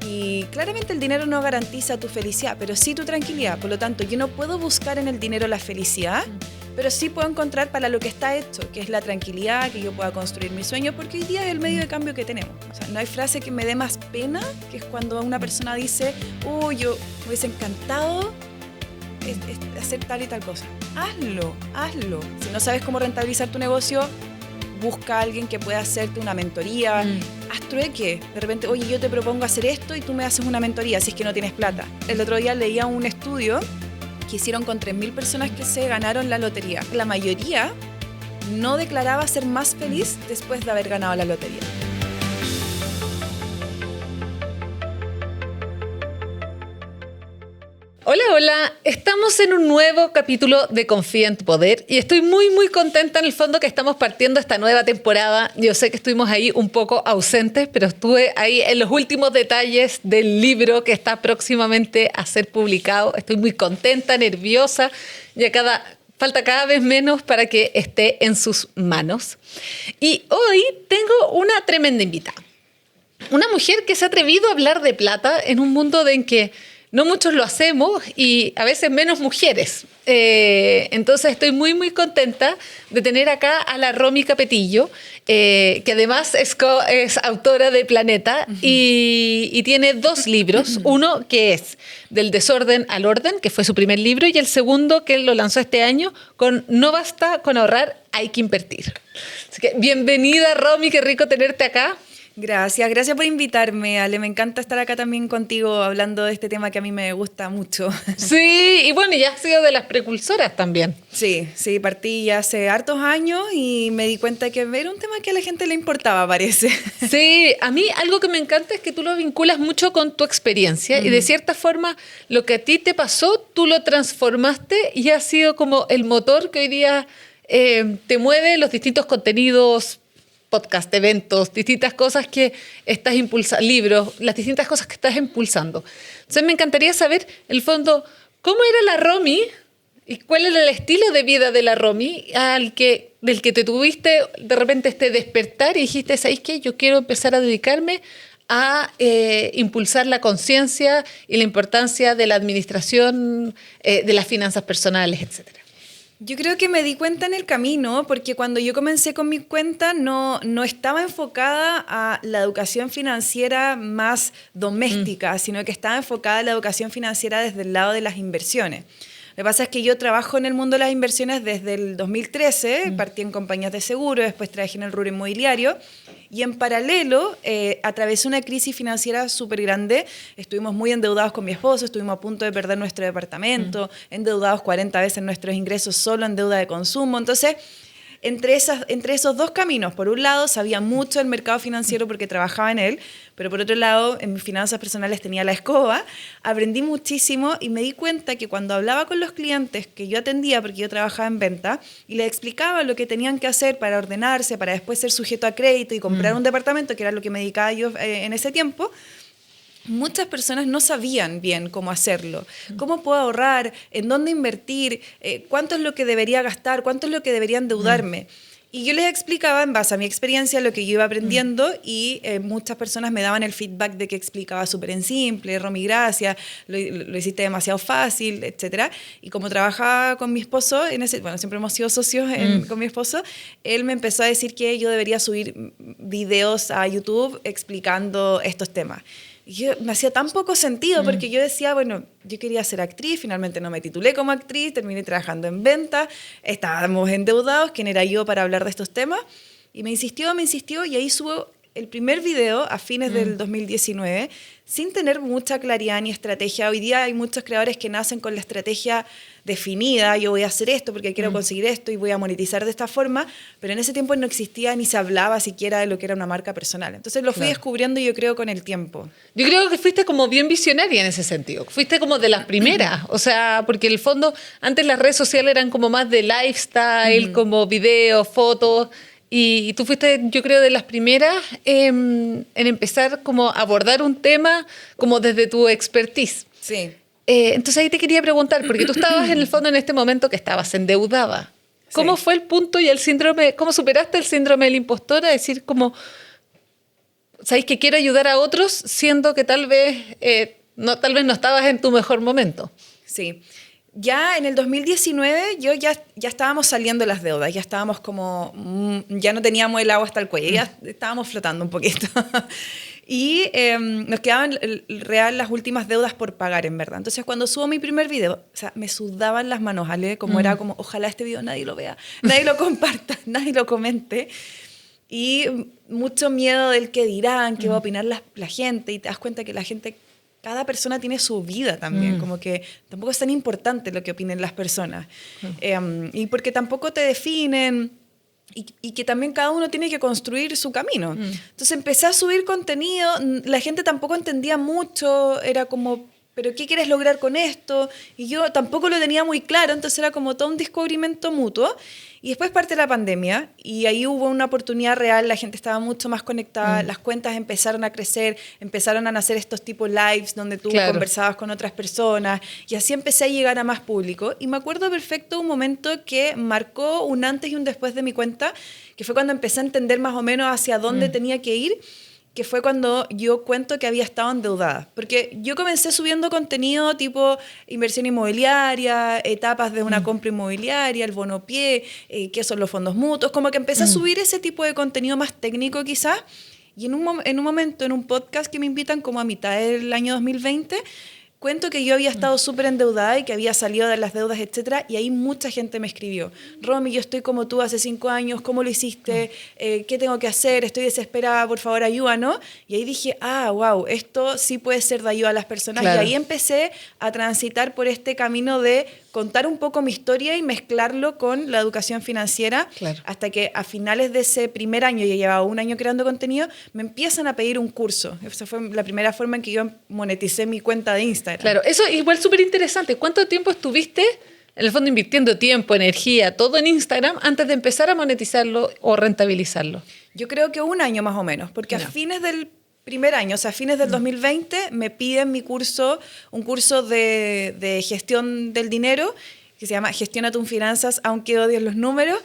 Y claramente el dinero no garantiza tu felicidad, pero sí tu tranquilidad. Por lo tanto, yo no puedo buscar en el dinero la felicidad, pero sí puedo encontrar para lo que está hecho, que es la tranquilidad, que yo pueda construir mis sueños, porque hoy día es el medio de cambio que tenemos. O sea, no hay frase que me dé más pena que es cuando una persona dice, yo me hubiese encantado hacer tal y tal cosa. Hazlo. Si no sabes cómo rentabilizar tu negocio, busca a alguien que pueda hacerte una mentoría. Haz trueque. De repente, oye, yo te propongo hacer esto y tú me haces una mentoría si es que no tienes plata. El otro día leía un estudio que hicieron con 3.000 personas que se ganaron la lotería. La mayoría no declaraba ser más feliz después de haber ganado la lotería. Hola, estamos en un nuevo capítulo de Confía en tu Poder y estoy muy contenta en el fondo que estamos partiendo esta nueva temporada. Yo sé que estuvimos ahí un poco ausentes, pero estuve ahí en los últimos detalles del libro que está próximamente a ser publicado. Estoy muy contenta, nerviosa, falta cada vez menos para que esté en sus manos. Y hoy tengo una tremenda invitada. Una mujer que se ha atrevido a hablar de plata en un mundo en que no muchos lo hacemos y a veces menos mujeres. Entonces estoy muy contenta de tener acá a la Romy Capetillo, que además es autora de Planeta y tiene 2 libros. Uno que es Del desorden al orden, que fue su primer libro, y el segundo que lo lanzó este año con No basta con ahorrar, hay que invertir. Así que bienvenida, Romy, qué rico tenerte acá. Gracias por invitarme, Ale. Me encanta estar acá también contigo hablando de este tema que a mí me gusta mucho. Sí, y bueno, ya has sido de las precursoras también. Sí, partí ya hace hartos años y me di cuenta que era un tema que a la gente le importaba, parece. Sí, a mí algo que me encanta es que tú lo vinculas mucho con tu experiencia y de cierta forma lo que a ti te pasó, tú lo transformaste y ha sido como el motor que hoy día te mueve los distintos contenidos, podcast, eventos, distintas cosas que estás impulsando, libros, las distintas cosas que estás impulsando. Entonces me encantaría saber, en el fondo, ¿cómo era la Romy y cuál era el estilo de vida de la Romy del que te tuviste de repente este despertar y dijiste, ¿sabes qué? Yo quiero empezar a dedicarme a impulsar la conciencia y la importancia de la administración de las finanzas personales, etcétera. Yo creo que me di cuenta en el camino, porque cuando yo comencé con mi cuenta no estaba enfocada a la educación financiera más doméstica, sino que estaba enfocada a la educación financiera desde el lado de las inversiones. Lo que pasa es que yo trabajo en el mundo de las inversiones desde el 2013, partí en compañías de seguro, después trabajé en el rubro inmobiliario y en paralelo atravesé una crisis financiera súper grande. Estuvimos muy endeudados con mi esposo, estuvimos a punto de perder nuestro departamento, endeudados 40 veces nuestros ingresos solo en deuda de consumo. Entonces, entre esos 2 caminos, por un lado sabía mucho del mercado financiero porque trabajaba en él, pero por otro lado en mis finanzas personales tenía la escoba, aprendí muchísimo y me di cuenta que cuando hablaba con los clientes que yo atendía, porque yo trabajaba en venta, y les explicaba lo que tenían que hacer para ordenarse, para después ser sujeto a crédito y comprar un departamento, que era lo que me dedicaba yo en ese tiempo, muchas personas no sabían bien cómo hacerlo, cómo puedo ahorrar, en dónde invertir, cuánto es lo que debería gastar, cuánto es lo que debería endeudarme. Y yo les explicaba en base a mi experiencia lo que yo iba aprendiendo y muchas personas me daban el feedback de que explicaba súper en simple, Romy, gracias, lo hiciste demasiado fácil, etc. Y como trabajaba con mi esposo, siempre hemos sido socios con mi esposo, él me empezó a decir que yo debería subir videos a YouTube explicando estos temas. Y me hacía tan poco sentido porque yo decía, yo quería ser actriz, finalmente no me titulé como actriz, terminé trabajando en venta, estábamos endeudados, ¿quién era yo para hablar de estos temas? Y me insistió y ahí subo el primer video a fines del 2019 sin tener mucha claridad ni estrategia. Hoy día hay muchos creadores que nacen con la estrategia definida, yo voy a hacer esto porque quiero conseguir esto y voy a monetizar de esta forma, pero en ese tiempo no existía ni se hablaba siquiera de lo que era una marca personal. Entonces lo fui descubriendo yo creo con el tiempo. Yo creo que fuiste como bien visionaria en ese sentido, fuiste como de las primeras, o sea, porque en el fondo antes las redes sociales eran como más de lifestyle, como videos, fotos, y tú fuiste, yo creo, de las primeras en empezar como a abordar un tema como desde tu expertise. Sí. Entonces ahí te quería preguntar, porque tú estabas en el fondo en este momento que estabas endeudada. ¿Cómo fue el punto y el síndrome, cómo superaste el síndrome del impostor a decir como, sabéis que quiero ayudar a otros, siendo que tal vez no estabas en tu mejor momento. Sí. Ya en el 2019 ya estábamos saliendo de las deudas, ya estábamos como, ya no teníamos el agua hasta el cuello, ya estábamos flotando un poquito. Y nos quedaban real las últimas deudas por pagar, en verdad. Entonces, cuando subo mi primer video, o sea, me sudaban las manos, ¿vale? Como era como, ojalá este video nadie lo vea, nadie lo comparta, nadie lo comente. Y mucho miedo del qué dirán, qué va a opinar la gente. Y te das cuenta que la gente, cada persona tiene su vida también. Como que tampoco es tan importante lo que opinen las personas. Y porque tampoco te definen. Y que también cada uno tiene que construir su camino. Entonces empecé a subir contenido, la gente tampoco entendía mucho, era como, ¿pero qué quieres lograr con esto? Y yo tampoco lo tenía muy claro, entonces era como todo un descubrimiento mutuo. Y después parte la pandemia y ahí hubo una oportunidad real, la gente estaba mucho más conectada, las cuentas empezaron a crecer, empezaron a nacer estos tipos lives donde tú conversabas con otras personas y así empecé a llegar a más público. Y me acuerdo perfecto un momento que marcó un antes y un después de mi cuenta, que fue cuando empecé a entender más o menos hacia dónde tenía que ir, que fue cuando yo cuento que había estado endeudada. Porque yo comencé subiendo contenido tipo inversión inmobiliaria, etapas de una compra inmobiliaria, el bono pie, qué son los fondos mutuos, como que empecé a subir ese tipo de contenido más técnico quizás. Y en un momento, en un podcast que me invitan como a mitad del año 2020, cuento que yo había estado súper endeudada y que había salido de las deudas, etcétera, y ahí mucha gente me escribió: Romy, yo estoy como tú hace 5 años, ¿cómo lo hiciste? ¿Qué tengo que hacer? Estoy desesperada, por favor, ayúdanos. Y ahí dije, wow, esto sí puede ser de ayuda a las personas. Claro. Y ahí empecé a transitar por este camino de contar un poco mi historia y mezclarlo con la educación financiera, hasta que a finales de ese primer año, ya llevaba 1 año creando contenido, me empiezan a pedir un curso. Esa fue la primera forma en que yo moneticé mi cuenta de Instagram. Claro, eso es igual súper interesante. ¿Cuánto tiempo estuviste, en el fondo, invirtiendo tiempo, energía, todo en Instagram antes de empezar a monetizarlo o rentabilizarlo? Yo creo que 1 año más o menos, porque a fines del primer año, o sea, a fines del 2020, me piden mi curso, un curso de gestión del dinero, que se llama Gestiona tus finanzas, aunque odies los números,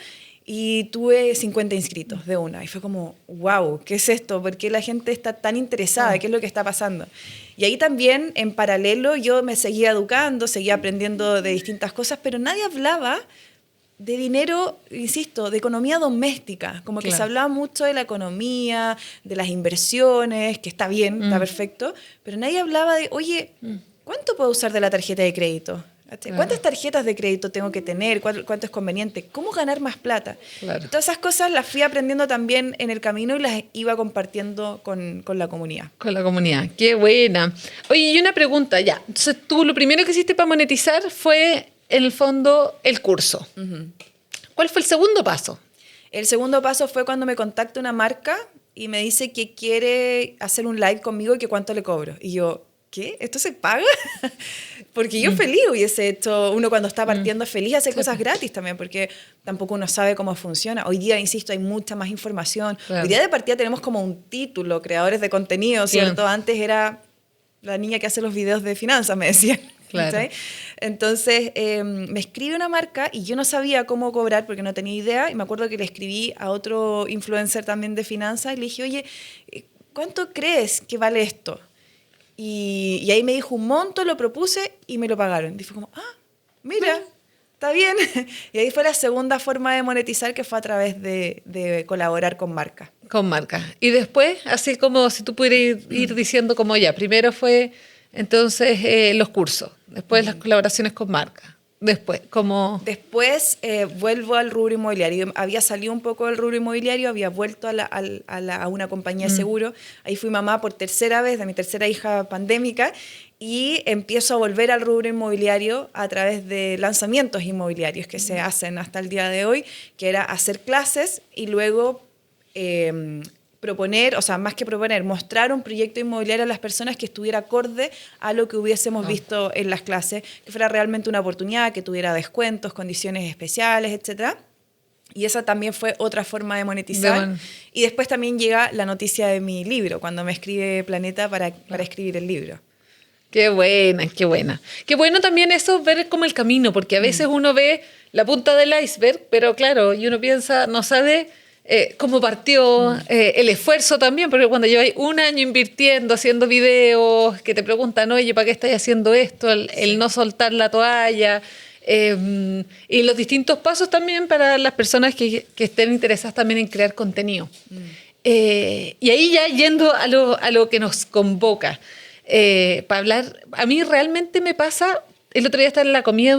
y tuve 50 inscritos de una. Y fue como, wow, ¿qué es esto? ¿Por qué la gente está tan interesada? ¿Qué es lo que está pasando? Y ahí también, en paralelo, yo me seguía educando, seguía aprendiendo de distintas cosas, pero nadie hablaba de dinero, insisto, de economía doméstica. Como que se hablaba mucho de la economía, de las inversiones, que está bien, está perfecto, pero nadie hablaba de, oye, ¿cuánto puedo usar de la tarjeta de crédito? ¿Cuántas tarjetas de crédito tengo que tener? ¿Cuánto es conveniente? ¿Cómo ganar más plata? Todas esas cosas las fui aprendiendo también en el camino y las iba compartiendo con la comunidad. Con la comunidad. Qué buena. Oye, y una pregunta ya. Entonces, tú lo primero que hiciste para monetizar fue, en el fondo, el curso. ¿Cuál fue el segundo paso? El segundo paso fue cuando me contacta una marca y me dice que quiere hacer un live conmigo y que cuánto le cobro. Y yo, ¿qué? ¿Esto se paga? Porque yo feliz hubiese hecho, uno cuando está partiendo feliz hace cosas gratis también, porque tampoco uno sabe cómo funciona. Hoy día, insisto, hay mucha más información. Hoy día de partida tenemos como un título, creadores de contenido, ¿cierto? Antes era la niña que hace los videos de finanzas, me decían. ¿Sí? Entonces me escribe una marca y yo no sabía cómo cobrar porque no tenía idea, y me acuerdo que le escribí a otro influencer también de finanzas y le dije, oye, ¿cuánto crees que vale esto? Y ahí me dijo un monto, lo propuse y me lo pagaron. Y fue como, mira, está bien. Y ahí fue la segunda forma de monetizar, que fue a través de colaborar con marcas. Con marcas. Y después, así como si tú pudieras ir diciendo como ya, primero fue entonces los cursos, después las colaboraciones con marcas. Después, vuelvo al rubro inmobiliario. Había salido un poco del rubro inmobiliario, había vuelto a una compañía de seguro. Ahí fui mamá por tercera vez de mi tercera hija pandémica y empiezo a volver al rubro inmobiliario a través de lanzamientos inmobiliarios que se hacen hasta el día de hoy, que era hacer clases y luego proponer, o sea, más que proponer, mostrar un proyecto inmobiliario a las personas que estuviera acorde a lo que hubiésemos visto en las clases, que fuera realmente una oportunidad, que tuviera descuentos, condiciones especiales, etc. Y esa también fue otra forma de monetizar. Y después también llega la noticia de mi libro, cuando me escribe Planeta para escribir el libro. Qué buena, qué buena. Qué bueno también eso, ver como el camino, porque a veces uno ve la punta del iceberg, pero claro, y uno piensa, no sabe cómo partió, el esfuerzo también, porque cuando lleváis un año invirtiendo, haciendo videos, que te preguntan, oye, ¿para qué estás haciendo esto? El no soltar la toalla. Y los distintos pasos también para las personas que estén interesadas también en crear contenido. Y ahí ya yendo a lo que nos convoca, para hablar, a mí realmente me pasa, el otro día estaba en la comida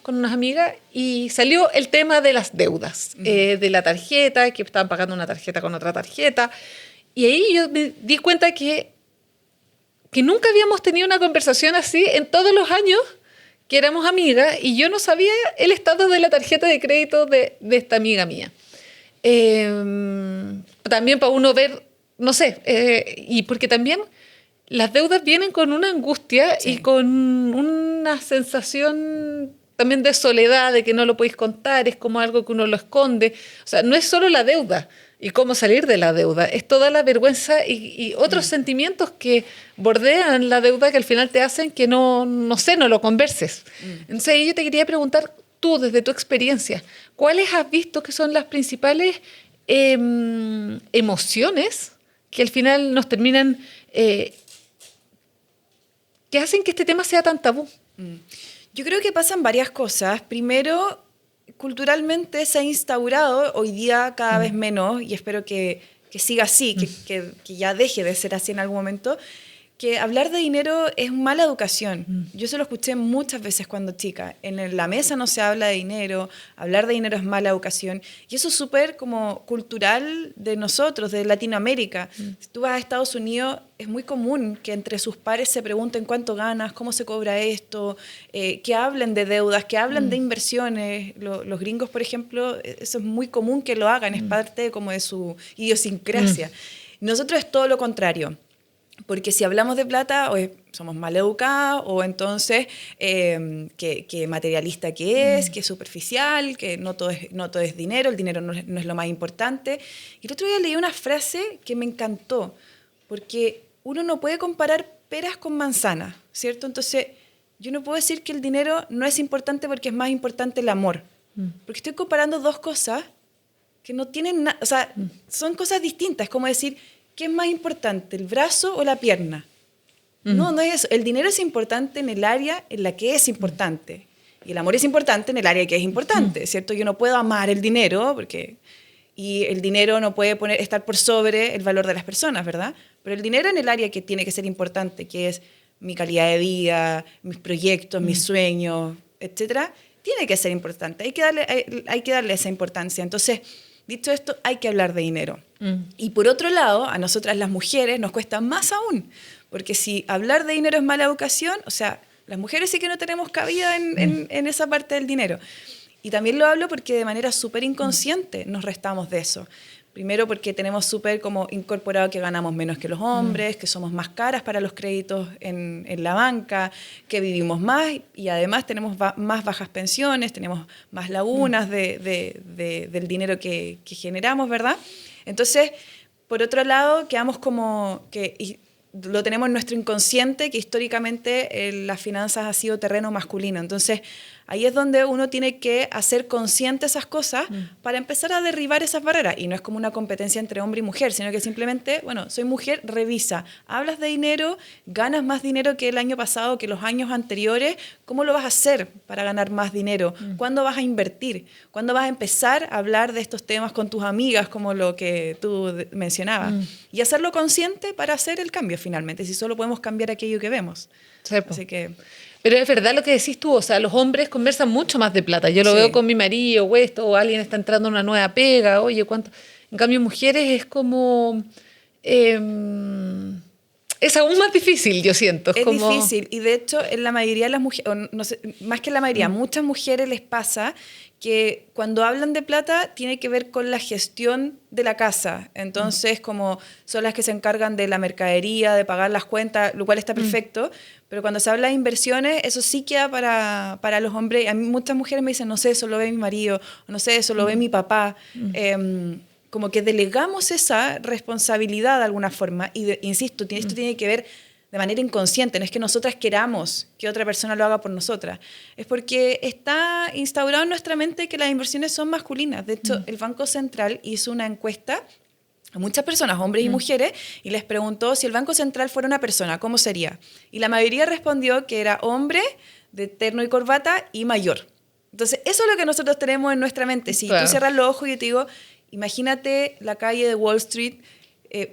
con unas amigas, y salió el tema de las deudas, de la tarjeta, que estaban pagando una tarjeta con otra tarjeta, y ahí yo me di cuenta que nunca habíamos tenido una conversación así en todos los años que éramos amigas, y yo no sabía el estado de la tarjeta de crédito de esta amiga mía. También para uno ver, no sé, y porque también las deudas vienen con una angustia y con una sensación también de soledad, de que no lo podéis contar, es como algo que uno lo esconde. O sea, no es solo la deuda y cómo salir de la deuda, es toda la vergüenza y otros sentimientos que bordean la deuda que al final te hacen que no lo converses. Entonces yo te quería preguntar, tú desde tu experiencia, ¿cuáles has visto que son las principales emociones que al final nos terminan, que hacen que este tema sea tan tabú? Yo creo que pasan varias cosas. Primero, culturalmente se ha instaurado hoy día cada vez menos, y espero que siga así, que ya deje de ser así en algún momento, que hablar de dinero es mala educación. Yo se lo escuché muchas veces cuando chica. En la mesa no se habla de dinero, hablar de dinero es mala educación. Y eso es súper como cultural de nosotros, de Latinoamérica. Si tú vas a Estados Unidos, es muy común que entre sus pares se pregunten cuánto ganas, cómo se cobra esto, que hablen de deudas, que hablen de inversiones. Los gringos, por ejemplo, eso es muy común que lo hagan, es parte como de su idiosincrasia. Nosotros es todo lo contrario. Porque si hablamos de plata, o somos mal educados, o entonces que materialista que es superficial, que no todo es dinero, el dinero no es lo más importante. Y el otro día leí una frase que me encantó, porque uno no puede comparar peras con manzanas, ¿cierto? Entonces, yo no puedo decir que el dinero no es importante porque es más importante el amor. Porque estoy comparando dos cosas que no tienen nada, o sea, son cosas distintas, es como decir, ¿qué es más importante, el brazo o la pierna? No es eso. El dinero es importante en el área en la que es importante. Y el amor es importante en el área que es importante, ¿cierto? Yo no puedo amar el dinero y el dinero no puede estar por sobre el valor de las personas, ¿verdad? Pero el dinero en el área que tiene que ser importante, que es mi calidad de vida, mis proyectos, mis sueños, etcétera, tiene que ser importante. Hay que darle esa importancia. Entonces, dicho esto, hay que hablar de dinero. Y por otro lado, a nosotras las mujeres nos cuesta más aún, porque si hablar de dinero es mala educación, o sea, las mujeres sí que no tenemos cabida en esa parte del dinero. Y también lo hablo porque de manera súper inconsciente nos restamos de eso. Primero porque tenemos súper como incorporado que ganamos menos que los hombres, que somos más caras para los créditos en la banca, que vivimos más y además tenemos más bajas pensiones, tenemos más lagunas del dinero que generamos, ¿verdad? Entonces, por otro lado, quedamos como que lo tenemos en nuestro inconsciente, que históricamente las finanzas ha sido terreno masculino. Entonces, ahí es donde uno tiene que hacer consciente esas cosas para empezar a derribar esas barreras. Y no es como una competencia entre hombre y mujer, sino que simplemente, bueno, soy mujer, revisa. Hablas de dinero, ganas más dinero que el año pasado, que los años anteriores. ¿Cómo lo vas a hacer para ganar más dinero? ¿Cuándo vas a invertir? ¿Cuándo vas a empezar a hablar de estos temas con tus amigas, como lo que tú mencionabas? Y hacerlo consciente para hacer el cambio finalmente, si solo podemos cambiar aquello que vemos. Así que... Pero es verdad lo que decís tú, o sea, los hombres conversan mucho más de plata. Yo lo veo con mi marido o alguien está entrando a una nueva pega, oye, ¿cuánto? En cambio, mujeres es como... es aún más difícil, yo siento. Es como... difícil, y de hecho, en la mayoría de las mujeres, no sé, más que en la mayoría, muchas mujeres les pasa que cuando hablan de plata tiene que ver con la gestión de la casa. Entonces, como son las que se encargan de la mercadería, de pagar las cuentas, lo cual está perfecto, pero cuando se habla de inversiones, eso sí queda para los hombres. A mí muchas mujeres me dicen, no sé, eso lo ve mi marido, no sé, eso lo ve mi papá. Como que delegamos esa responsabilidad de alguna forma, y insisto, esto tiene que ver de manera inconsciente, no es que nosotras queramos que otra persona lo haga por nosotras, es porque está instaurado en nuestra mente que las inversiones son masculinas. De hecho, el Banco Central hizo una encuesta a muchas personas, hombres y mujeres, y les preguntó si el Banco Central fuera una persona, ¿cómo sería? Y la mayoría respondió que era hombre, de terno y corbata y mayor. Entonces, eso es lo que nosotros tenemos en nuestra mente. Si tú cierras los ojos y yo te digo, imagínate la calle de Wall Street,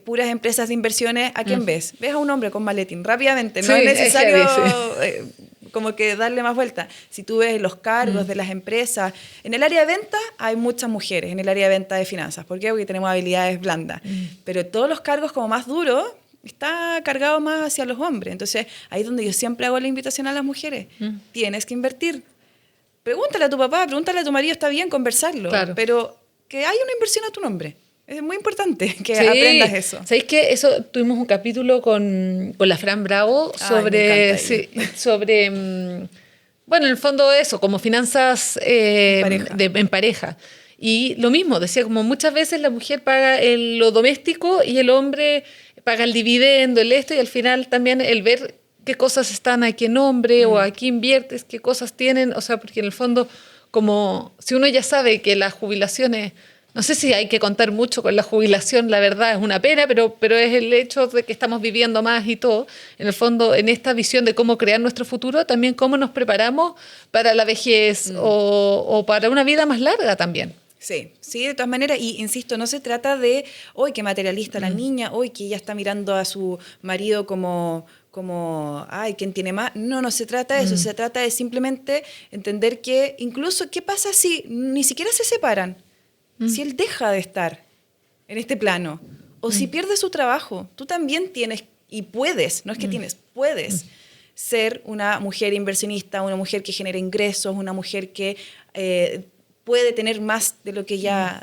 puras empresas de inversiones, ¿a quién ves? Ves a un hombre con maletín, rápidamente, no es necesario como que darle más vuelta. Si tú ves los cargos de las empresas, en el área de ventas hay muchas mujeres, en el área de venta de finanzas. ¿Por qué? Porque tenemos habilidades blandas. Pero todos los cargos como más duros, está cargado más hacia los hombres. Entonces, ahí es donde yo siempre hago la invitación a las mujeres. Tienes que invertir. Pregúntale a tu papá, pregúntale a tu marido, está bien conversarlo, pero que haya una inversión a tu nombre. Es muy importante que aprendas eso. ¿Sabéis que eso tuvimos un capítulo con la Fran Bravo sobre, bueno, en el fondo eso, como finanzas en pareja. Y lo mismo, decía como muchas veces la mujer paga lo doméstico y el hombre paga el dividendo, y al final también el ver qué cosas están a qué nombre o a qué inviertes, qué cosas tienen, o sea, porque en el fondo, como si uno ya sabe que las jubilaciones, no sé si hay que contar mucho con la jubilación, la verdad es una pena, pero es el hecho de que estamos viviendo más y todo, en el fondo, en esta visión de cómo crear nuestro futuro, también cómo nos preparamos para la vejez o para una vida más larga también. Sí, de todas maneras, y insisto, no se trata de, hoy qué materialista la niña, hoy que ella está mirando a su marido como ay, ¿quién tiene más? No se trata de eso, se trata de simplemente entender que incluso, ¿qué pasa si ni siquiera se separan? Si él deja de estar en este plano, o si pierde su trabajo, tú también tienes, y puedes, no es que tienes, puedes ser una mujer inversionista, una mujer que genera ingresos, una mujer que puede tener más de lo que ya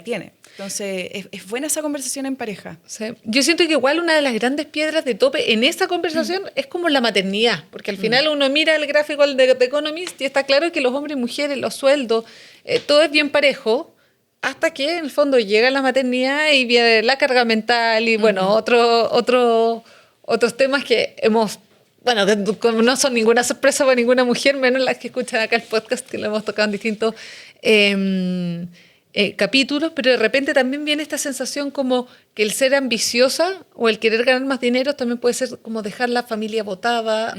tiene. Entonces, es buena esa conversación en pareja. Sí. Yo siento que igual una de las grandes piedras de tope en esta conversación es como la maternidad, porque al final uno mira el gráfico de The Economist y está claro que los hombres y mujeres, los sueldos, todo es bien parejo, hasta que en el fondo llega la maternidad y viene la carga mental y bueno, otros temas que hemos... Bueno, no son ninguna sorpresa para ninguna mujer, menos las que escuchan acá el podcast, que lo hemos tocado en distintos capítulos, pero de repente también viene esta sensación como que el ser ambiciosa o el querer ganar más dinero también puede ser como dejar la familia botada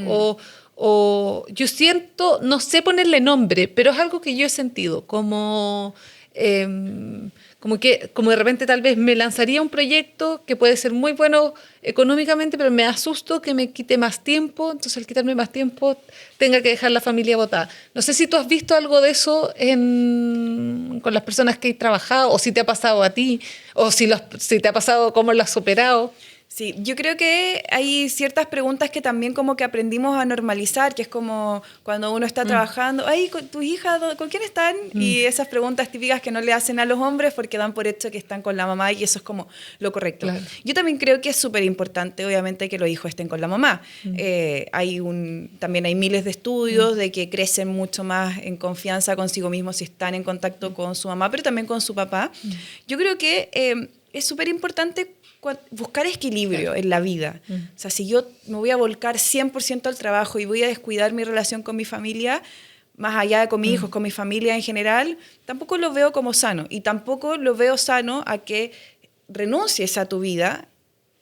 o yo siento, no sé ponerle nombre, pero es algo que yo he sentido, como de repente tal vez me lanzaría un proyecto que puede ser muy bueno económicamente, pero me asusto que me quite más tiempo, entonces al quitarme más tiempo tenga que dejar la familia botada. No sé si tú has visto algo de eso con las personas que has trabajado, o si te ha pasado a ti, o si te ha pasado, cómo lo has superado. Sí, yo creo que hay ciertas preguntas que también como que aprendimos a normalizar, que es como cuando uno está trabajando, ay, ¿con tu hija, con quién están? Y esas preguntas típicas que no le hacen a los hombres porque dan por hecho que están con la mamá y eso es como lo correcto. Claro. Yo también creo que es súper importante, obviamente, que los hijos estén con la mamá. También hay miles de estudios de que crecen mucho más en confianza consigo mismos si están en contacto con su mamá, pero también con su papá. Yo creo que es súper importante buscar equilibrio en la vida. O sea, si yo me voy a volcar 100% al trabajo y voy a descuidar mi relación con mi familia, más allá de con mis hijos, con mi familia en general, tampoco lo veo como sano. Y tampoco lo veo sano a que renuncies a tu vida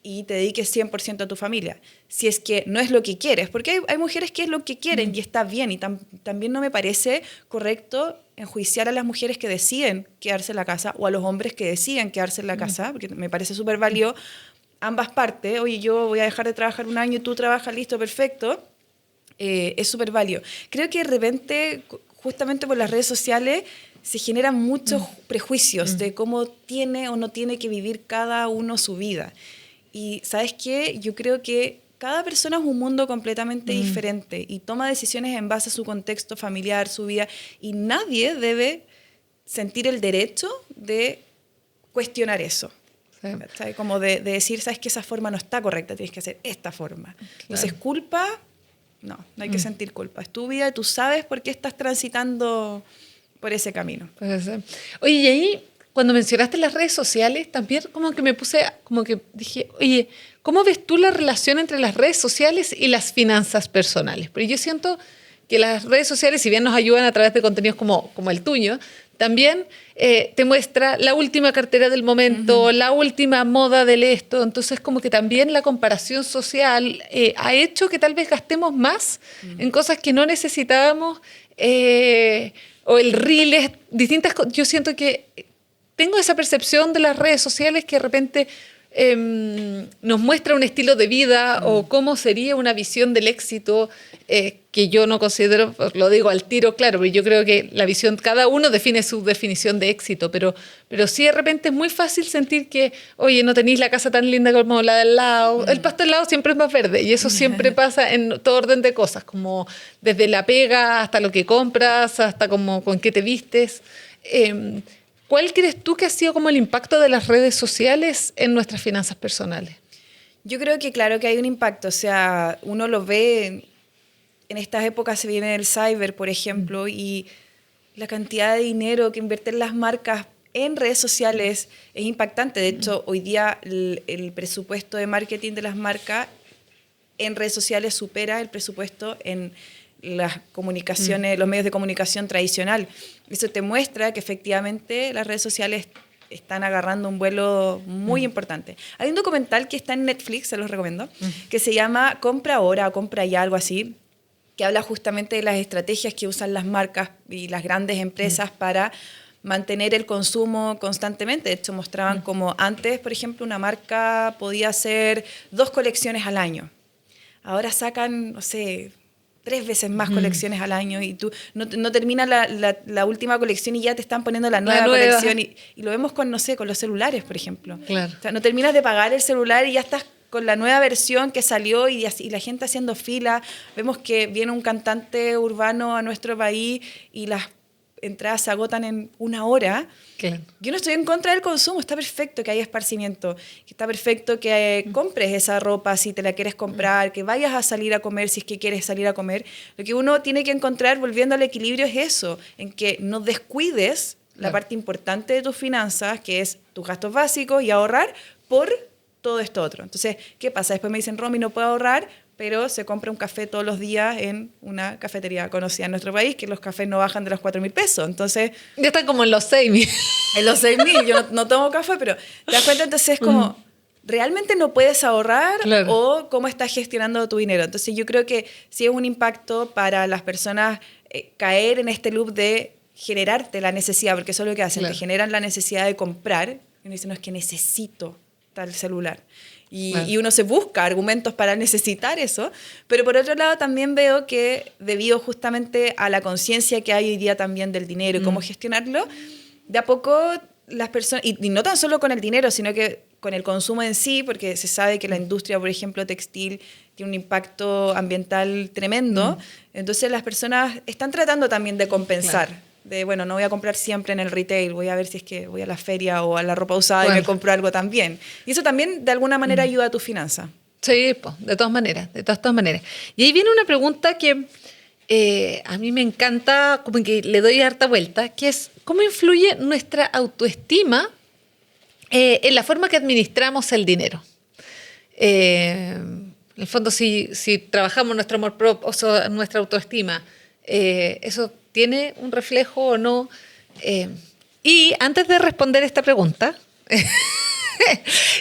y te dediques 100% a tu familia. Si es que no es lo que quieres. Porque hay mujeres que es lo que quieren y está bien. Y también no me parece correcto enjuiciar a las mujeres que deciden quedarse en la casa o a los hombres que deciden quedarse en la casa, porque me parece súper válido ambas partes. Oye, yo voy a dejar de trabajar un año y tú trabajas, listo, perfecto. Es súper válido. Creo que de repente, justamente por las redes sociales, se generan muchos prejuicios de cómo tiene o no tiene que vivir cada uno su vida. Y ¿sabes qué? Yo creo que cada persona es un mundo completamente diferente y toma decisiones en base a su contexto familiar, su vida, y nadie debe sentir el derecho de cuestionar eso. Sí. ¿Sabes? Como de decir, sabes que esa forma no está correcta, tienes que hacer esta forma. Claro. Entonces, culpa, no hay que sentir culpa. Es tu vida, tú sabes por qué estás transitando por ese camino. Puede ser. Oye, y ahí, cuando mencionaste las redes sociales, también como que me puse, como que dije, oye, ¿cómo ves tú la relación entre las redes sociales y las finanzas personales? Porque yo siento que las redes sociales, si bien nos ayudan a través de contenidos como el tuyo, también te muestra la última cartera del momento, la última moda del esto. Entonces, como que también la comparación social ha hecho que tal vez gastemos más en cosas que no necesitábamos, o el reel, distintas cosas. Yo siento que tengo esa percepción de las redes sociales que de repente nos muestra un estilo de vida o cómo sería una visión del éxito que yo no considero, lo digo al tiro, claro, pero yo creo que la visión, cada uno define su definición de éxito, pero sí de repente es muy fácil sentir que, oye, no tenéis la casa tan linda como la del lado, el pasto del lado siempre es más verde y eso siempre pasa en todo orden de cosas, como desde la pega hasta lo que compras, hasta como con qué te vistes. ¿Cuál crees tú que ha sido como el impacto de las redes sociales en nuestras finanzas personales? Yo creo que claro que hay un impacto, o sea, uno lo ve, en estas épocas se viene el cyber, por ejemplo, y la cantidad de dinero que invierten las marcas en redes sociales es impactante. De hecho, hoy día el presupuesto de marketing de las marcas en redes sociales supera el presupuesto en las comunicaciones, los medios de comunicación tradicional. Eso te muestra que efectivamente las redes sociales están agarrando un vuelo muy importante. Hay un documental que está en Netflix, se los recomiendo, que se llama Compra Ahora o Compra Ya, algo así, que habla justamente de las estrategias que usan las marcas y las grandes empresas para mantener el consumo constantemente. De hecho, mostraban como antes, por ejemplo, una marca podía hacer 2 colecciones al año. Ahora sacan, no sé, 3 veces más colecciones al año y tú no termina la última colección y ya te están poniendo la nueva colección. Y lo vemos con, no sé, con los celulares, por ejemplo. Claro. O sea, no terminas de pagar el celular y ya estás con la nueva versión que salió y la gente haciendo fila. Vemos que viene un cantante urbano a nuestro país y las entradas se agotan en 1 hora. Claro. Yo no estoy en contra del consumo, está perfecto que haya esparcimiento, está perfecto que compres esa ropa si te la quieres comprar, que vayas a salir a comer si es que quieres salir a comer. Lo que uno tiene que encontrar, volviendo al equilibrio, es eso, en que no descuides la parte importante de tus finanzas, que es tus gastos básicos y ahorrar por todo esto otro. Entonces, ¿qué pasa? Después me dicen, Romy, no puedo ahorrar, pero se compra un café todos los días en una cafetería conocida en nuestro país, que los cafés no bajan de los 4.000 pesos. Entonces, ya están como en los 6.000. En los 6.000, yo no tomo café, pero te das cuenta, entonces es como, ¿realmente no puedes ahorrar? Claro. ¿O cómo estás gestionando tu dinero? Entonces yo creo que sí es un impacto para las personas caer en este loop de generarte la necesidad, porque eso es lo que hacen, Claro. te generan la necesidad de comprar, y uno dice, no, es que necesito tal celular. Y uno se busca argumentos para necesitar eso, pero por otro lado también veo que debido justamente a la conciencia que hay hoy día también del dinero y cómo gestionarlo, de a poco las personas, y no tan solo con el dinero, sino que con el consumo en sí, porque se sabe que la industria, por ejemplo, textil, tiene un impacto ambiental tremendo, entonces las personas están tratando también de compensar. Claro. De, bueno, no voy a comprar siempre en el retail, voy a ver si es que voy a la feria o a la ropa usada y me compro algo también. Y eso también, de alguna manera, ayuda a tu finanza. Sí, pues, de todas maneras. Y ahí viene una pregunta que a mí me encanta, como que le doy harta vuelta, que es, ¿cómo influye nuestra autoestima en la forma que administramos el dinero? En el fondo, si trabajamos nuestro amor propio, o sea, nuestra autoestima, ¿eso tiene un reflejo o no? Y antes de responder esta pregunta,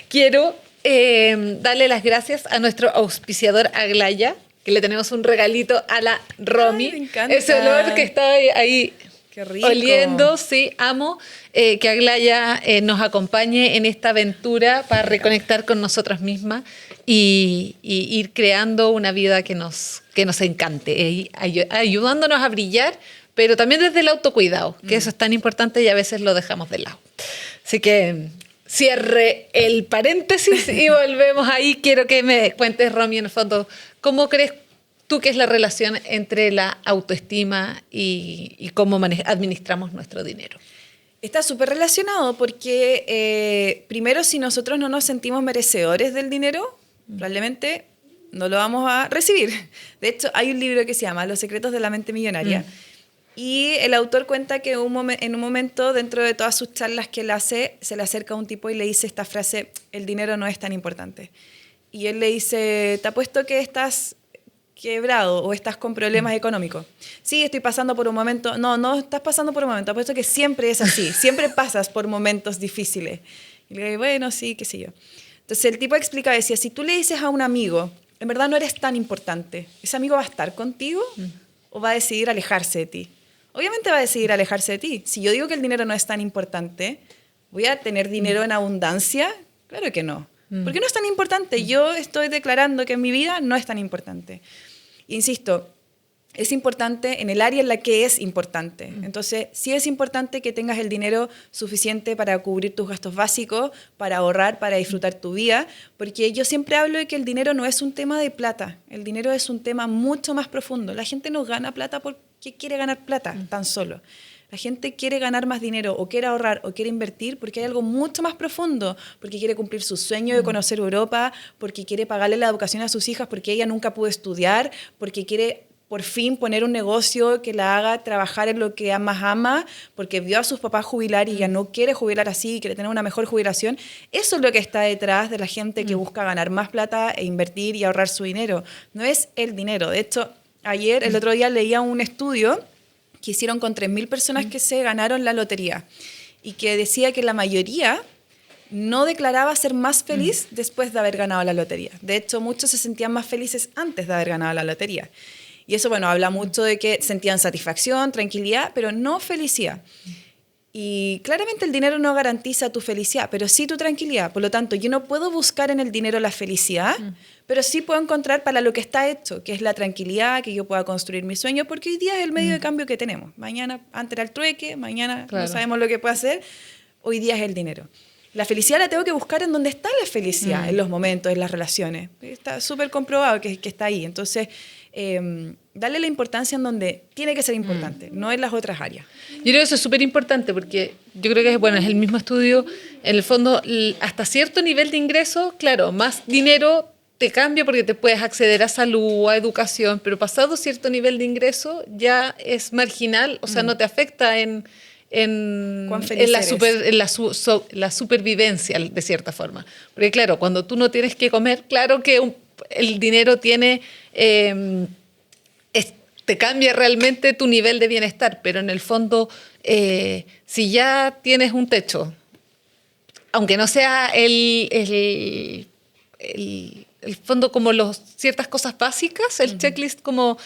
quiero darle las gracias a nuestro auspiciador Aglaya, que le tenemos un regalito a la Romy. Ay, me encanta. Ese olor que está ahí Qué rico. Oliendo, sí, amo que Aglaya nos acompañe en esta aventura para reconectar con nosotras mismas y ir creando una vida que nos encante, ayudándonos a brillar, pero también desde el autocuidado, que eso es tan importante y a veces lo dejamos de lado. Así que cierre el paréntesis y volvemos ahí. Quiero que me cuentes, Romy, en el fondo, ¿cómo crees tú que es la relación entre la autoestima y cómo administramos nuestro dinero? Está súper relacionado porque, primero, si nosotros no nos sentimos merecedores del dinero, probablemente no lo vamos a recibir. De hecho, hay un libro que se llama Los secretos de la mente millonaria. Y el autor cuenta que en un momento, dentro de todas sus charlas que él hace, se le acerca un tipo y le dice esta frase: el dinero no es tan importante. Y él le dice: te apuesto que estás quebrado o estás con problemas económicos. Sí, estoy pasando por un momento. No, no estás pasando por un momento. Apuesto que siempre es así. Siempre pasas por momentos difíciles. Y le digo: bueno, sí, qué sé yo. Entonces el tipo explica, decía: si tú le dices a un amigo, en verdad no eres tan importante, ¿ese amigo va a estar contigo o va a decidir alejarse de ti? Obviamente va a decidir alejarse de ti. Si yo digo que el dinero no es tan importante, ¿voy a tener dinero en abundancia? Claro que no. ¿Por qué no es tan importante? Yo estoy declarando que en mi vida no es tan importante. Insisto, es importante en el área en la que es importante. Entonces, sí es importante que tengas el dinero suficiente para cubrir tus gastos básicos, para ahorrar, para disfrutar tu vida, porque yo siempre hablo de que el dinero no es un tema de plata, el dinero es un tema mucho más profundo. La gente no gana plata porque quiere ganar plata tan solo. La gente quiere ganar más dinero o quiere ahorrar o quiere invertir porque hay algo mucho más profundo, porque quiere cumplir su sueño de conocer Europa, porque quiere pagarle la educación a sus hijas porque ella nunca pudo estudiar, porque quiere por fin poner un negocio que la haga trabajar en lo que más ama, porque vio a sus papás jubilar y ya no quiere jubilar así, quiere tener una mejor jubilación. Eso es lo que está detrás de la gente que busca ganar más plata e invertir y ahorrar su dinero. No es el dinero. De hecho, el otro día leía un estudio que hicieron con 3.000 personas que se ganaron la lotería y que decía que la mayoría no declaraba ser más feliz después de haber ganado la lotería. De hecho, muchos se sentían más felices antes de haber ganado la lotería. Y eso, bueno, habla mucho de que sentían satisfacción, tranquilidad, pero no felicidad. Y claramente el dinero no garantiza tu felicidad, pero sí tu tranquilidad. Por lo tanto, yo no puedo buscar en el dinero la felicidad, pero sí puedo encontrar para lo que está hecho, que es la tranquilidad, que yo pueda construir mi sueño, porque hoy día es el medio de cambio que tenemos. Mañana, antes era el trueque, mañana no sabemos lo que puede hacer, hoy día es el dinero. La felicidad la tengo que buscar en donde está la felicidad, en los momentos, en las relaciones. Está súper comprobado que está ahí. Entonces, darle la importancia en donde tiene que ser importante, no en las otras áreas. Yo creo que eso es súper importante porque yo creo que bueno, es el mismo estudio. En el fondo, hasta cierto nivel de ingreso, claro, más dinero te cambia porque te puedes acceder a salud, a educación, pero pasado cierto nivel de ingreso ya es marginal, o sea, no te afecta en la supervivencia, de cierta forma. Porque claro, cuando tú no tienes que comer, claro que el dinero tiene... te cambia realmente tu nivel de bienestar, pero en el fondo, si ya tienes un techo, aunque no sea el fondo como ciertas cosas básicas, el checklist como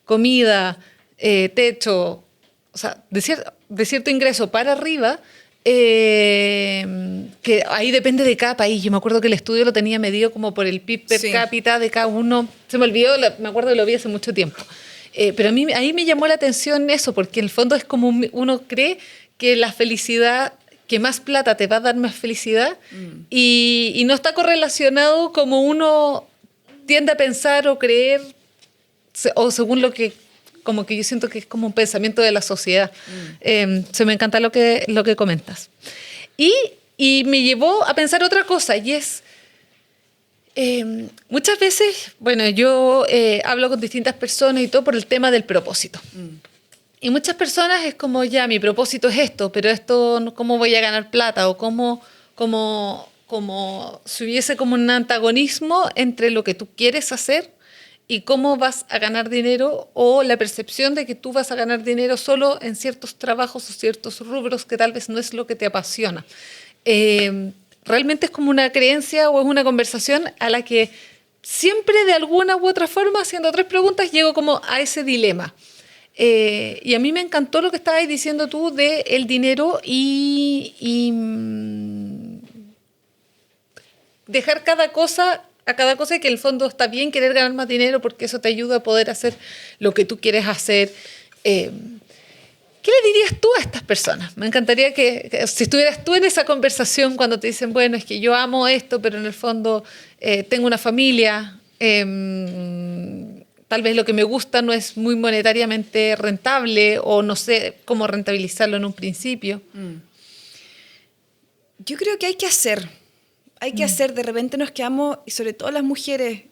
comida, techo, o sea, de cierto ingreso para arriba, que ahí depende de cada país. Yo me acuerdo que el estudio lo tenía medido como por el PIB per cápita de cada uno. Se me olvidó, me acuerdo que lo vi hace mucho tiempo. Pero ahí me llamó la atención eso, porque en el fondo es como uno cree que la felicidad, que más plata te va a dar más felicidad, y no está correlacionado como uno tiende a pensar o creer, o según lo que como que yo siento que es como un pensamiento de la sociedad. Se me encanta lo que comentas. Y me llevó a pensar otra cosa, y es, muchas veces, bueno, yo hablo con distintas personas y todo por el tema del propósito. Y muchas personas es como, ya, mi propósito es esto, pero esto, ¿cómo voy a ganar plata? O como si hubiese como un antagonismo entre lo que tú quieres hacer y cómo vas a ganar dinero, o la percepción de que tú vas a ganar dinero solo en ciertos trabajos o ciertos rubros que tal vez no es lo que te apasiona. Realmente es como una creencia o es una conversación a la que siempre de alguna u otra forma, haciendo 3 preguntas, llego como a ese dilema. Y a mí me encantó lo que estabas diciendo tú de el dinero y dejar cada cosa y que en el fondo está bien querer ganar más dinero porque eso te ayuda a poder hacer lo que tú quieres hacer. ¿Qué le dirías tú a estas personas? Me encantaría que si estuvieras tú en esa conversación cuando te dicen, bueno, es que yo amo esto, pero en el fondo tengo una familia, tal vez lo que me gusta no es muy monetariamente rentable o no sé cómo rentabilizarlo en un principio. Yo creo que hay que hacer. Hay que hacer, de repente nos quedamos, y sobre todo las mujeres,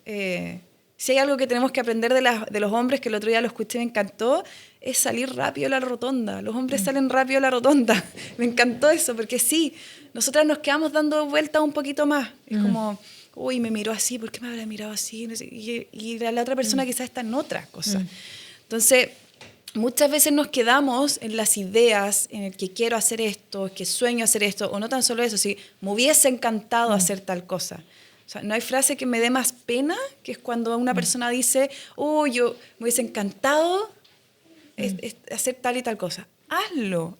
Si hay algo que tenemos que aprender de los hombres, que el otro día lo escuché y me encantó, es salir rápido a la rotonda. Los hombres salen rápido a la rotonda. Me encantó eso, porque sí, nosotras nos quedamos dando vueltas un poquito más. Es como, uy, me miró así, ¿por qué me habrá mirado así? No sé, y la otra persona quizás está en otra cosa. Entonces, muchas veces nos quedamos en las ideas, en el que quiero hacer esto, que sueño hacer esto, o no tan solo eso, si me hubiese encantado hacer tal cosa. O sea, no hay frase que me dé más pena que es cuando una persona dice, yo me hubiese encantado hacer tal y tal cosa. Hazlo.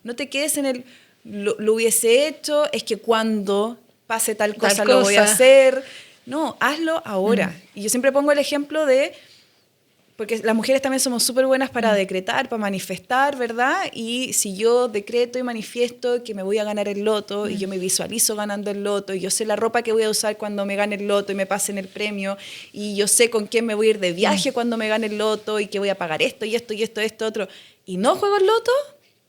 No te quedes en el, lo hubiese hecho, es que cuando pase tal cosa lo voy a hacer. No, hazlo ahora. Y yo siempre pongo el ejemplo de, porque las mujeres también somos súper buenas para decretar, para manifestar, ¿verdad? Y si yo decreto y manifiesto que me voy a ganar el loto y yo me visualizo ganando el loto y yo sé la ropa que voy a usar cuando me gane el loto y me pasen el premio y yo sé con quién me voy a ir de viaje cuando me gane el loto y que voy a pagar esto y esto y esto, otro, y no juego el loto,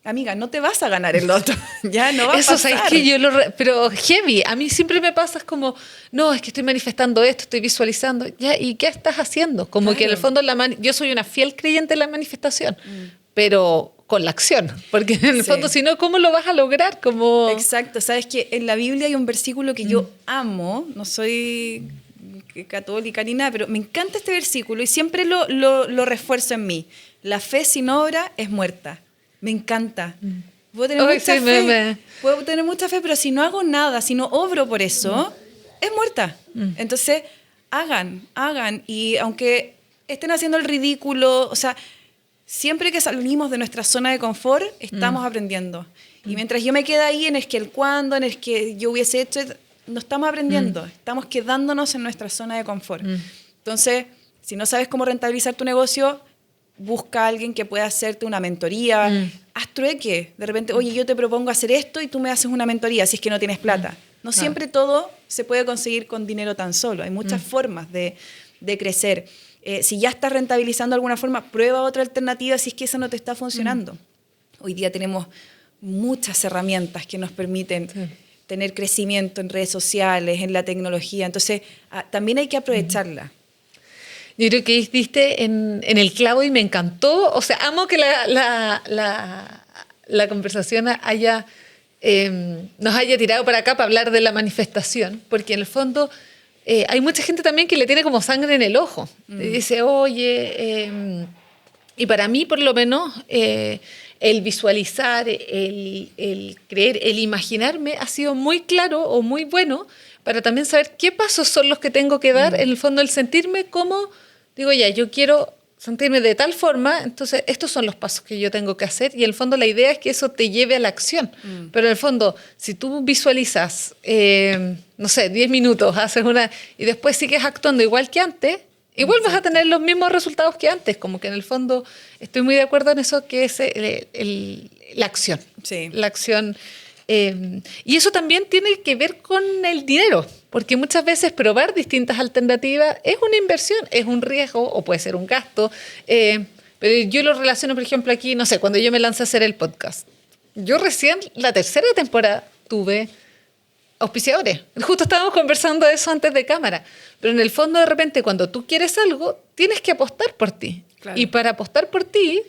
amiga, no te vas a ganar el loto. Ya no va a pasar. Eso, ¿sabes qué? Pero heavy, a mí siempre me pasa, es como, no, es que estoy manifestando esto, estoy visualizando. Ya, ¿y qué estás haciendo? Como que en el fondo yo soy una fiel creyente en la manifestación, pero con la acción. Porque en el fondo, si no, ¿cómo lo vas a lograr? Como... Exacto. Sabes que en la Biblia hay un versículo que yo amo, no soy católica ni nada, pero me encanta este versículo y siempre lo refuerzo en mí. La fe sin obra es muerta. Me encanta. Puedo tener mucha fe. Puedo tener mucha fe, pero si no hago nada, si no obro por eso, es muerta. Entonces, hagan. Y aunque estén haciendo el ridículo, o sea, siempre que salimos de nuestra zona de confort, estamos aprendiendo. Y mientras yo me quede ahí en el que el cuándo, en el que yo hubiese hecho, no estamos aprendiendo. Estamos quedándonos en nuestra zona de confort. Entonces, si no sabes cómo rentabilizar tu negocio, busca a alguien que pueda hacerte una mentoría, haz trueque, de repente, oye, yo te propongo hacer esto y tú me haces una mentoría si es que no tienes plata. No siempre todo se puede conseguir con dinero tan solo, hay muchas formas de crecer. Si ya estás rentabilizando de alguna forma, prueba otra alternativa si es que esa no te está funcionando. Hoy día tenemos muchas herramientas que nos permiten tener crecimiento en redes sociales, en la tecnología, entonces también hay que aprovecharla. Yo creo que diste en el clavo y me encantó. O sea, amo que la conversación nos haya tirado para acá para hablar de la manifestación, porque en el fondo hay mucha gente también que le tiene como sangre en el ojo. Y dice, oye, y para mí por lo menos el visualizar, el creer, el imaginarme ha sido muy claro o muy bueno para también saber qué pasos son los que tengo que dar. En el fondo, el sentirme como, digo, ya, yo quiero sentirme de tal forma, entonces estos son los pasos que yo tengo que hacer. Y en el fondo la idea es que eso te lleve a la acción. Pero en el fondo, si tú visualizas, no sé, 10 minutos, haces y después sigues actuando igual que antes, igual vas a tener los mismos resultados que antes. Como que en el fondo estoy muy de acuerdo en eso, que es la acción. Sí. La acción. Y eso también tiene que ver con el dinero, porque muchas veces probar distintas alternativas es una inversión, es un riesgo o puede ser un gasto. Pero yo lo relaciono, por ejemplo, aquí, no sé, cuando yo me lancé a hacer el podcast. Yo recién la 3ª temporada tuve auspiciadores. Justo estábamos conversando de eso antes de cámara. Pero en el fondo, de repente, cuando tú quieres algo, tienes que apostar por ti. Claro. Y para apostar por ti,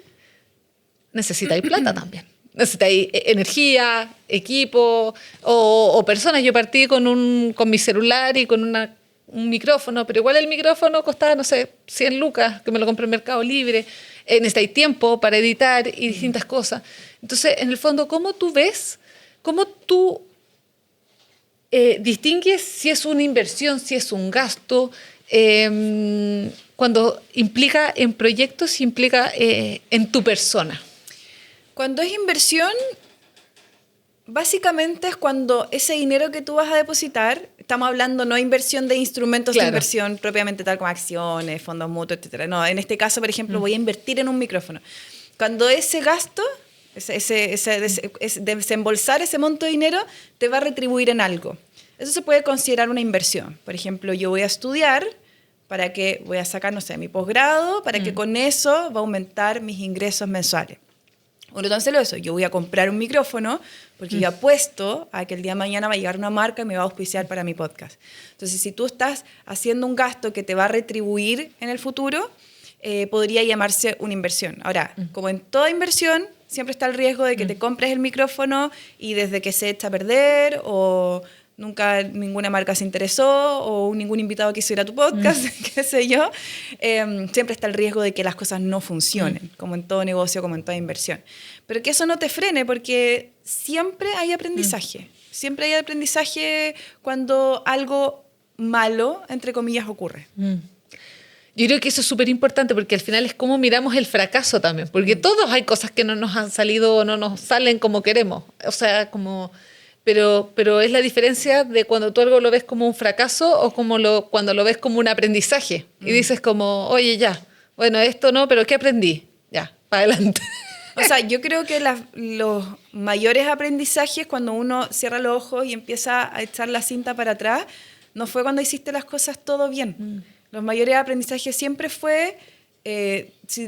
necesitas plata también. Necesitas energía, equipo o personas. Yo partí con mi celular y con un micrófono, pero igual el micrófono costaba, no sé, 100 lucas, que me lo compré en Mercado Libre. Necesitas tiempo para editar y distintas cosas. Entonces, en el fondo, ¿cómo tú ves, cómo tú distingues si es una inversión, si es un gasto, cuando implica en proyectos, implica en tu persona? Cuando es inversión, básicamente es cuando ese dinero que tú vas a depositar, estamos hablando no inversión de instrumentos de inversión propiamente tal como acciones, fondos mutuos, etc. No, en este caso, por ejemplo, voy a invertir en un micrófono. Cuando ese gasto, desembolsar ese monto de dinero, te va a retribuir en algo. Eso se puede considerar una inversión. Por ejemplo, yo voy a estudiar voy a sacar, no sé, mi posgrado, para que con eso va a aumentar mis ingresos mensuales. Uno tan celoso, yo voy a comprar un micrófono porque yo apuesto a que el día de mañana va a llegar una marca y me va a auspiciar para mi podcast. Entonces, si tú estás haciendo un gasto que te va a retribuir en el futuro, podría llamarse una inversión. Ahora, como en toda inversión, siempre está el riesgo de que te compres el micrófono y desde que se echa a perder o nunca ninguna marca se interesó o ningún invitado quiso ir a tu podcast, qué sé yo. Siempre está el riesgo de que las cosas no funcionen, como en todo negocio, como en toda inversión. Pero que eso no te frene porque siempre hay aprendizaje. Siempre hay aprendizaje cuando algo malo, entre comillas, ocurre. Yo creo que eso es súper importante porque al final es como miramos el fracaso también, porque todos hay cosas que no nos han salido o no nos salen como queremos. O sea, como... Pero es la diferencia de cuando tú algo lo ves como un fracaso o como cuando lo ves como un aprendizaje. Y dices como, oye, ya, bueno, esto no, pero ¿qué aprendí? Ya, para adelante. O sea, yo creo que los mayores aprendizajes cuando uno cierra los ojos y empieza a echar la cinta para atrás, no fue cuando hiciste las cosas todo bien. Los mayores aprendizajes siempre fue...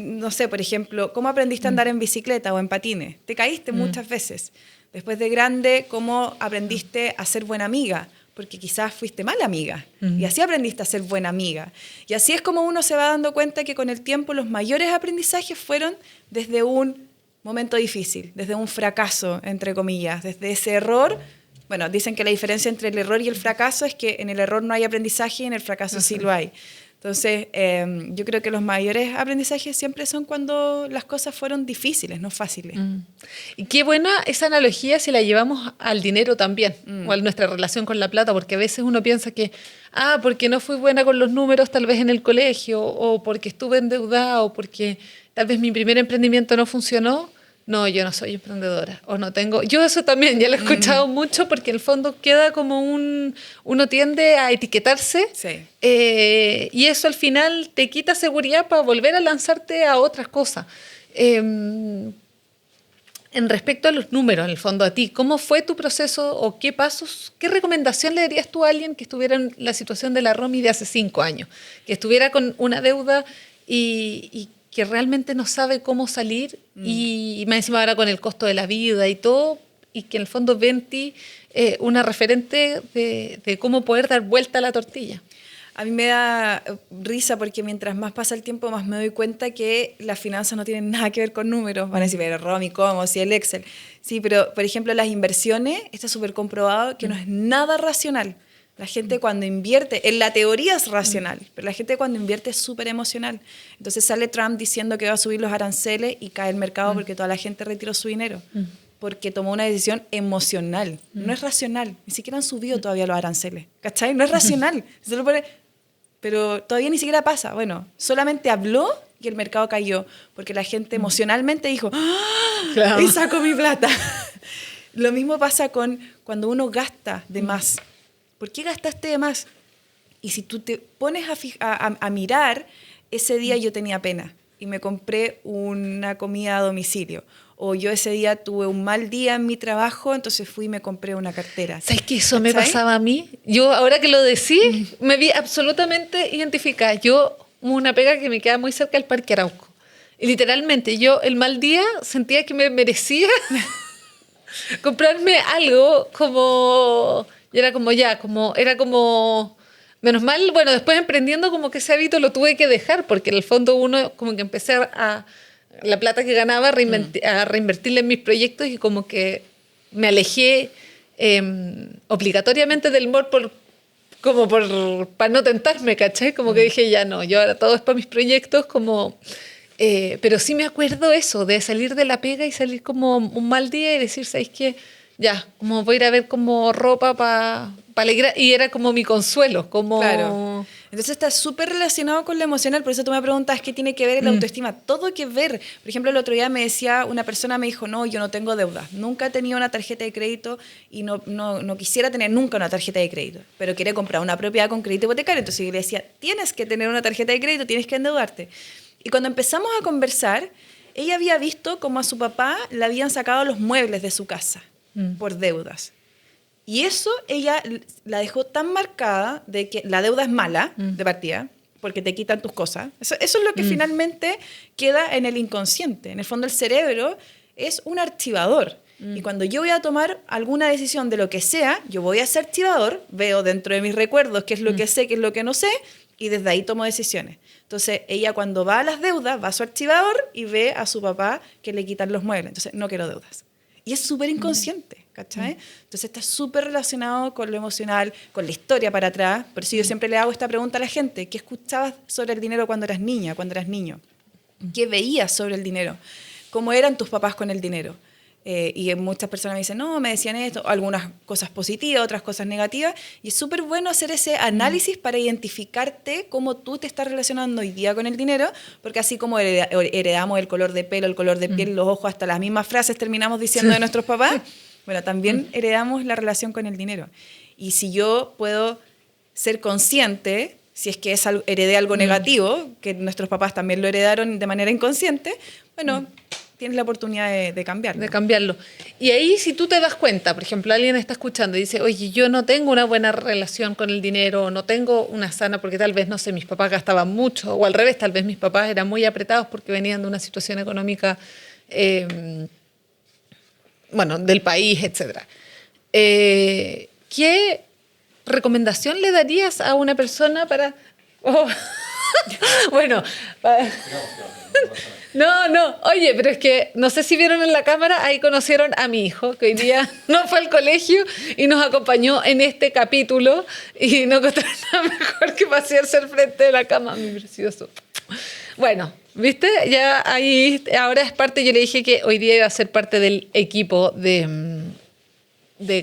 no sé, por ejemplo, ¿cómo aprendiste a andar en bicicleta o en patines? Te caíste muchas veces. Después de grande, ¿cómo aprendiste a ser buena amiga? Porque quizás fuiste mala amiga. Y así aprendiste a ser buena amiga. Y así es como uno se va dando cuenta que con el tiempo los mayores aprendizajes fueron desde un momento difícil, desde un fracaso, entre comillas, desde ese error. Bueno, dicen que la diferencia entre el error y el fracaso es que en el error no hay aprendizaje y en el fracaso sí lo hay. Entonces, yo creo que los mayores aprendizajes siempre son cuando las cosas fueron difíciles, no fáciles. Y qué buena esa analogía si la llevamos al dinero también, o a nuestra relación con la plata, porque a veces uno piensa que, porque no fui buena con los números tal vez en el colegio, o porque estuve endeudada, o porque tal vez mi primer emprendimiento no funcionó. No, yo no soy emprendedora, o no tengo... Yo eso también ya lo he escuchado mucho porque en el fondo queda como uno tiende a etiquetarse y eso al final te quita seguridad para volver a lanzarte a otras cosas. En respecto a los números, en el fondo a ti, ¿cómo fue tu proceso o qué pasos, qué recomendación le darías tú a alguien que estuviera en la situación de la Romy de hace 5 años? Que estuviera con una deuda y que realmente no sabe cómo salir y más encima ahora con el costo de la vida y todo, y que en el fondo ve en ti una referente de cómo poder dar vuelta a la tortilla. A mí me da risa porque mientras más pasa el tiempo, más me doy cuenta que las finanzas no tienen nada que ver con números. Van a decir, pero Romy, ¿cómo? Si el Excel. Sí, pero por ejemplo las inversiones, está súper comprobado que no es nada racional. La gente cuando invierte, en la teoría es racional, pero la gente cuando invierte es súper emocional. Entonces sale Trump diciendo que va a subir los aranceles y cae el mercado porque toda la gente retiró su dinero. Porque tomó una decisión emocional, no es racional. Ni siquiera han subido todavía los aranceles, ¿cachai? No es racional. Pero todavía ni siquiera pasa. Bueno, solamente habló y el mercado cayó, porque la gente emocionalmente dijo, ¡ah! Y sacó mi plata. Lo mismo pasa con cuando uno gasta de más. ¿Por qué gastaste de más? Y si tú te pones a mirar, ese día yo tenía pena y me compré una comida a domicilio. O yo ese día tuve un mal día en mi trabajo, entonces fui y me compré una cartera. ¿Sabes que eso me pasaba a mí? Yo, ahora que lo decís, me vi absolutamente identificada. Yo, una pega que me queda muy cerca del Parque Arauco. Y literalmente, yo el mal día sentía que me merecía comprarme algo como... Y era como, menos mal, bueno, después emprendiendo como que ese hábito lo tuve que dejar, porque en el fondo uno como que empecé la plata que ganaba a reinvertirla en mis proyectos y como que me alejé obligatoriamente del mall para no tentarme, ¿cachai? Como que dije, ya no, yo ahora todo es para mis proyectos, como... pero sí me acuerdo eso, de salir de la pega y salir como un mal día y decir, ¿sabes qué? Ya, como voy a ir a ver como ropa para alegrar, y era como mi consuelo, como... Claro. Entonces está súper relacionado con lo emocional, por eso tú me preguntas qué tiene que ver la autoestima. Todo que ver. Por ejemplo, el otro día una persona me dijo, no, yo no tengo deuda, nunca he tenido una tarjeta de crédito y no quisiera tener nunca una tarjeta de crédito, pero quiere comprar una propiedad con crédito hipotecario. Entonces yo le decía, tienes que tener una tarjeta de crédito, tienes que endeudarte. Y cuando empezamos a conversar, ella había visto cómo a su papá le habían sacado los muebles de su casa por deudas. Y eso ella la dejó tan marcada de que la deuda es mala de partida, porque te quitan tus cosas. Eso es lo que finalmente queda en el inconsciente. En el fondo el cerebro es un archivador. Y cuando yo voy a tomar alguna decisión de lo que sea, yo voy a ese archivador, veo dentro de mis recuerdos qué es lo que sé, qué es lo que no sé, y desde ahí tomo decisiones. Entonces, ella cuando va a las deudas, va a su archivador y ve a su papá que le quitan los muebles. Entonces, no quiero deudas. Y es súper inconsciente, ¿cachai? Entonces, está súper relacionado con lo emocional, con la historia para atrás. Por eso yo siempre le hago esta pregunta a la gente. ¿Qué escuchabas sobre el dinero cuando eras niña, cuando eras niño? ¿Qué veías sobre el dinero? ¿Cómo eran tus papás con el dinero? Y muchas personas me dicen, no, me decían esto, algunas cosas positivas, otras cosas negativas, y es súper bueno hacer ese análisis para identificarte cómo tú te estás relacionando hoy día con el dinero, porque así como heredamos el color de pelo, el color de piel, los ojos, hasta las mismas frases terminamos diciendo de nuestros papás, bueno, también heredamos la relación con el dinero. Y si yo puedo ser consciente, si es que heredé algo negativo, que nuestros papás también lo heredaron de manera inconsciente, bueno, tienes la oportunidad de cambiarlo. De cambiarlo. Y ahí, si tú te das cuenta, por ejemplo, alguien está escuchando y dice, oye, yo no tengo una buena relación con el dinero, no tengo una sana, porque tal vez, no sé, mis papás gastaban mucho, o al revés, tal vez mis papás eran muy apretados porque venían de una situación económica, bueno, del país, etc. ¿Qué recomendación le darías a una persona para... Oh. Bueno, no, oye, pero es que no sé si vieron en la cámara, ahí conocieron a mi hijo, que hoy día no fue al colegio y nos acompañó en este capítulo y no encontré nada mejor que pasearse al frente de la cama, mi precioso. Bueno, ¿viste? Ya ahí, ahora es parte, yo le dije que hoy día iba a ser parte del equipo de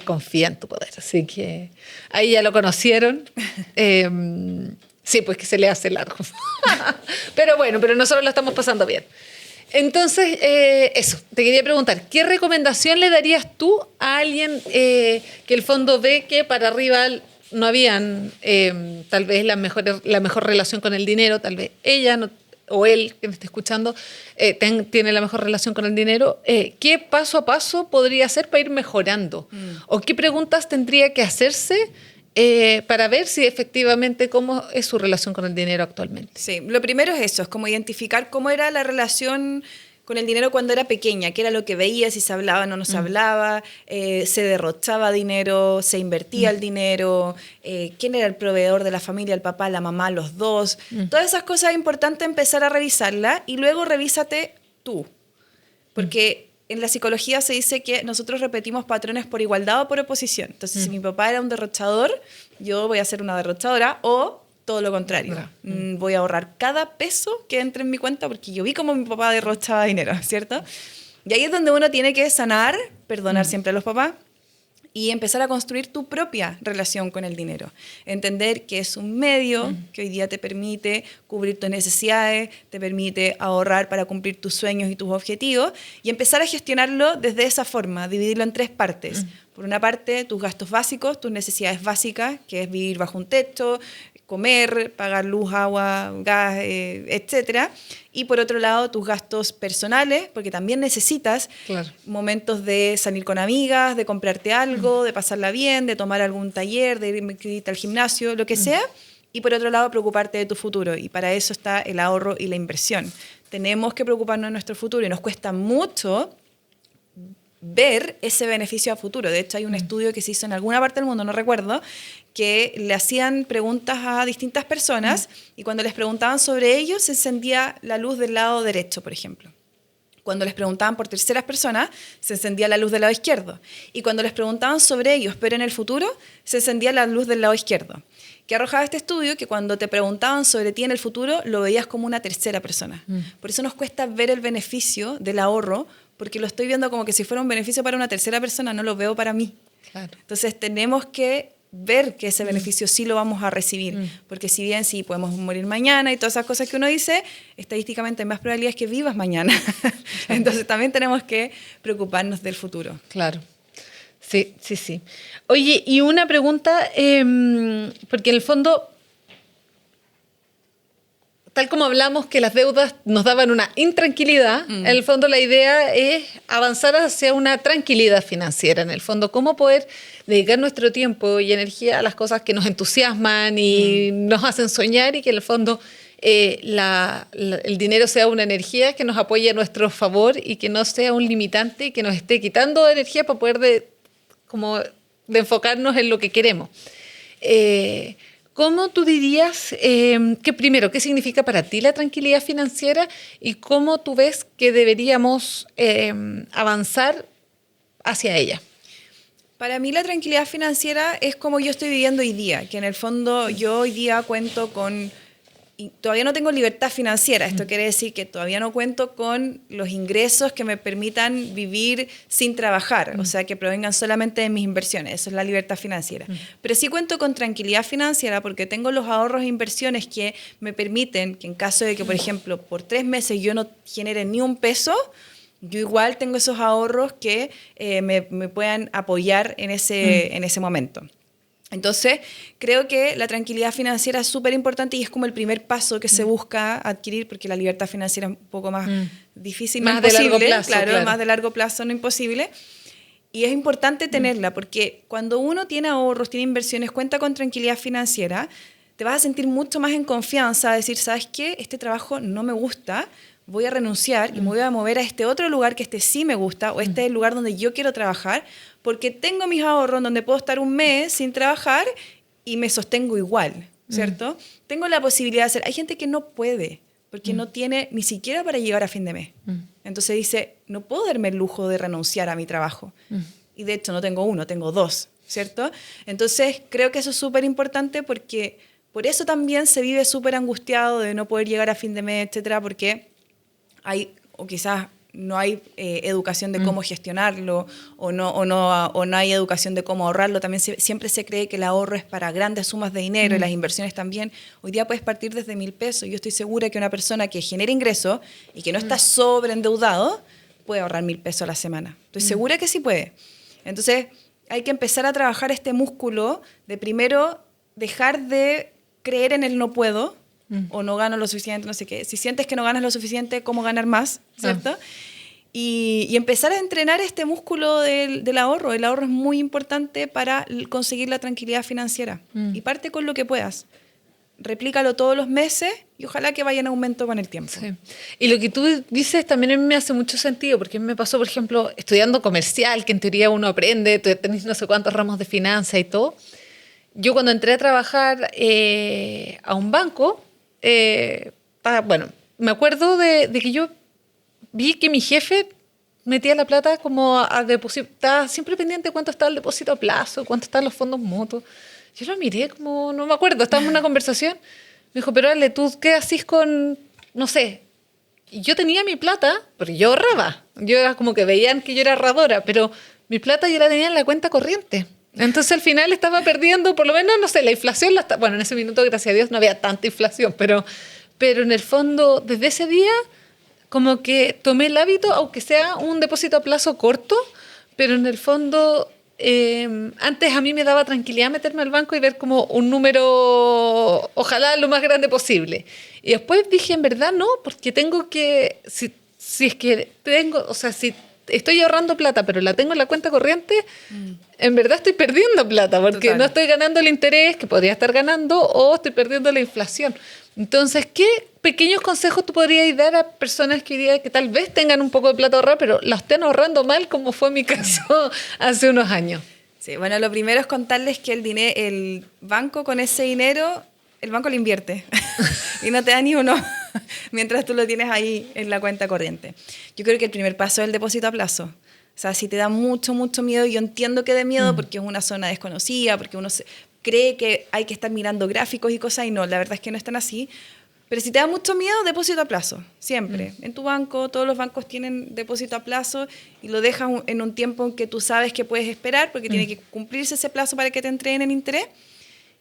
Confía en tu Poder, así que ahí ya lo conocieron. Sí, pues que se le hace largo. Pero bueno, pero nosotros lo estamos pasando bien. Entonces, eso, te quería preguntar, ¿qué recomendación le darías tú a alguien que el fondo ve que para arriba no habían tal vez la mejor relación con el dinero, tal vez ella o él que me esté escuchando tiene la mejor relación con el dinero? ¿Qué paso a paso podría hacer para ir mejorando? ¿O qué preguntas tendría que hacerse para ver si efectivamente cómo es su relación con el dinero actualmente? Sí, lo primero es eso, es como identificar cómo era la relación con el dinero cuando era pequeña, qué era lo que veía, si se hablaba o no se hablaba, se derrochaba dinero, se invertía el dinero, quién era el proveedor de la familia, el papá, la mamá, los dos. Todas esas cosas es importante empezar a revisarlas y luego revísate tú, porque en la psicología se dice que nosotros repetimos patrones por igualdad o por oposición. Entonces, si mi papá era un derrochador, yo voy a ser una derrochadora, o todo lo contrario. Voy a ahorrar cada peso que entre en mi cuenta porque yo vi cómo mi papá derrochaba dinero, ¿cierto? Y ahí es donde uno tiene que sanar, perdonar siempre a los papás, y empezar a construir tu propia relación con el dinero. Entender que es un medio que hoy día te permite cubrir tus necesidades, te permite ahorrar para cumplir tus sueños y tus objetivos, y empezar a gestionarlo desde esa forma, dividirlo en 3 partes. Por una parte, tus gastos básicos, tus necesidades básicas, que es vivir bajo un techo, comer, pagar luz, agua, gas, etcétera. Y por otro lado, tus gastos personales, porque también necesitas momentos de salir con amigas, de comprarte algo, de pasarla bien, de tomar algún taller, de irte al gimnasio, lo que sea. Y por otro lado, preocuparte de tu futuro. Y para eso está el ahorro y la inversión. Tenemos que preocuparnos de nuestro futuro y nos cuesta mucho ver ese beneficio a futuro. De hecho, hay un estudio que se hizo en alguna parte del mundo, no recuerdo, que le hacían preguntas a distintas personas y cuando les preguntaban sobre ellos se encendía la luz del lado derecho, por ejemplo. Cuando les preguntaban por terceras personas, se encendía la luz del lado izquierdo. Y cuando les preguntaban sobre ellos, pero en el futuro, se encendía la luz del lado izquierdo. ¿Qué arrojaba este estudio? Que cuando te preguntaban sobre ti en el futuro, lo veías como una tercera persona. Por eso nos cuesta ver el beneficio del ahorro, porque lo estoy viendo como que si fuera un beneficio para una tercera persona, no lo veo para mí. Claro. Entonces tenemos que ver que ese beneficio sí lo vamos a recibir, porque si bien sí podemos morir mañana y todas esas cosas que uno dice, estadísticamente hay más probabilidades que vivas mañana. Entonces también tenemos que preocuparnos del futuro. Claro. Sí. Oye, y una pregunta, porque en el fondo, tal como hablamos que las deudas nos daban una intranquilidad, en el fondo la idea es avanzar hacia una tranquilidad financiera. En el fondo, cómo poder dedicar nuestro tiempo y energía a las cosas que nos entusiasman y nos hacen soñar y que en el fondo el dinero sea una energía que nos apoye a nuestro favor y que no sea un limitante y que nos esté quitando energía para poder de enfocarnos en lo que queremos. ¿Cómo tú dirías que primero, qué significa para ti la tranquilidad financiera y cómo tú ves que deberíamos avanzar hacia ella? Para mí la tranquilidad financiera es como yo estoy viviendo hoy día, que en el fondo yo hoy día cuento con... Y todavía no tengo libertad financiera. Esto quiere decir que todavía no cuento con los ingresos que me permitan vivir sin trabajar, o sea, que provengan solamente de mis inversiones. Eso es la libertad financiera. Pero sí cuento con tranquilidad financiera porque tengo los ahorros e inversiones que me permiten que en caso de que, por ejemplo, por 3 meses yo no genere ni un peso, yo igual tengo esos ahorros que me puedan apoyar en ese momento. Entonces, creo que la tranquilidad financiera es súper importante y es como el primer paso que se busca adquirir, porque la libertad financiera es un poco más difícil, más no de imposible, largo plazo, claro. Más de largo plazo, no imposible. Y es importante tenerla, porque cuando uno tiene ahorros, tiene inversiones, cuenta con tranquilidad financiera, te vas a sentir mucho más en confianza, a decir, ¿sabes qué? Este trabajo no me gusta, voy a renunciar y me voy a mover a este otro lugar que este sí me gusta, o este es el lugar donde yo quiero trabajar, porque tengo mis ahorros donde puedo estar un mes sin trabajar y me sostengo igual, ¿cierto? Tengo la posibilidad de hacer... Hay gente que no puede, porque no tiene ni siquiera para llegar a fin de mes. Entonces dice, no puedo darme el lujo de renunciar a mi trabajo. Y de hecho no tengo uno, tengo 2, ¿cierto? Entonces creo que eso es súper importante porque por eso también se vive súper angustiado de no poder llegar a fin de mes, etcétera, porque hay, o quizás no hay educación de cómo gestionarlo o no hay educación de cómo ahorrarlo. También siempre se cree que el ahorro es para grandes sumas de dinero y las inversiones también. Hoy día puedes partir desde 1.000 pesos. Yo estoy segura que una persona que genera ingresos y que no está sobreendeudado puede ahorrar 1.000 pesos a la semana. Estoy segura que sí puede. Entonces hay que empezar a trabajar este músculo de primero dejar de creer en el no puedo, o no gano lo suficiente, no sé qué. Si sientes que no ganas lo suficiente, ¿cómo ganar más? ¿Cierto? Y empezar a entrenar este músculo del ahorro. El ahorro es muy importante para conseguir la tranquilidad financiera. Y parte con lo que puedas. Replícalo todos los meses y ojalá que vaya en aumento con el tiempo. Sí. Y lo que tú dices también a mí me hace mucho sentido, porque me pasó, por ejemplo, estudiando comercial, que en teoría uno aprende, tenés no sé cuántos ramos de finanzas y todo. Yo cuando entré a trabajar a un banco, bueno, me acuerdo de que yo vi que mi jefe metía la plata como a depositar, estaba siempre pendiente de cuánto estaba el depósito a plazo, cuánto estaban los fondos mutuos. Yo lo miré como, no me acuerdo, estábamos en una conversación, me dijo, pero Ale, ¿tú qué hacís con, no sé? Y yo tenía mi plata, porque yo ahorraba, yo era como que veían que yo era ahorradora, pero mi plata yo la tenía en la cuenta corriente. Entonces al final estaba perdiendo, por lo menos, no sé, la inflación, bueno, en ese minuto, gracias a Dios, no había tanta inflación, pero en el fondo, desde ese día, como que tomé el hábito, aunque sea un depósito a plazo corto, pero en el fondo, antes a mí me daba tranquilidad meterme al banco y ver como un número, ojalá lo más grande posible. Y después dije, en verdad no, porque tengo que, si es que tengo, o sea, si estoy ahorrando plata, pero la tengo en la cuenta corriente, en verdad estoy perdiendo plata, porque Total. no estoy ganando el interés que podría estar ganando o estoy perdiendo la inflación. Entonces, ¿qué pequeños consejos tú podrías dar a personas que hoy día que tal vez tengan un poco de plata ahorrada, pero la estén ahorrando mal, como fue mi caso hace unos años? Sí, bueno, lo primero es contarles que el banco con ese dinero, el banco lo invierte y no te da ni uno mientras tú lo tienes ahí en la cuenta corriente. Yo creo que el primer paso es el depósito a plazo. O sea, si te da mucho, mucho miedo, yo entiendo que dé miedo porque es una zona desconocida, porque uno cree que hay que estar mirando gráficos y cosas y no, la verdad es que no están así. Pero si te da mucho miedo, depósito a plazo, siempre. En tu banco, todos los bancos tienen depósito a plazo y lo dejas en un tiempo en que tú sabes que puedes esperar porque tiene que cumplirse ese plazo para que te entreguen el interés.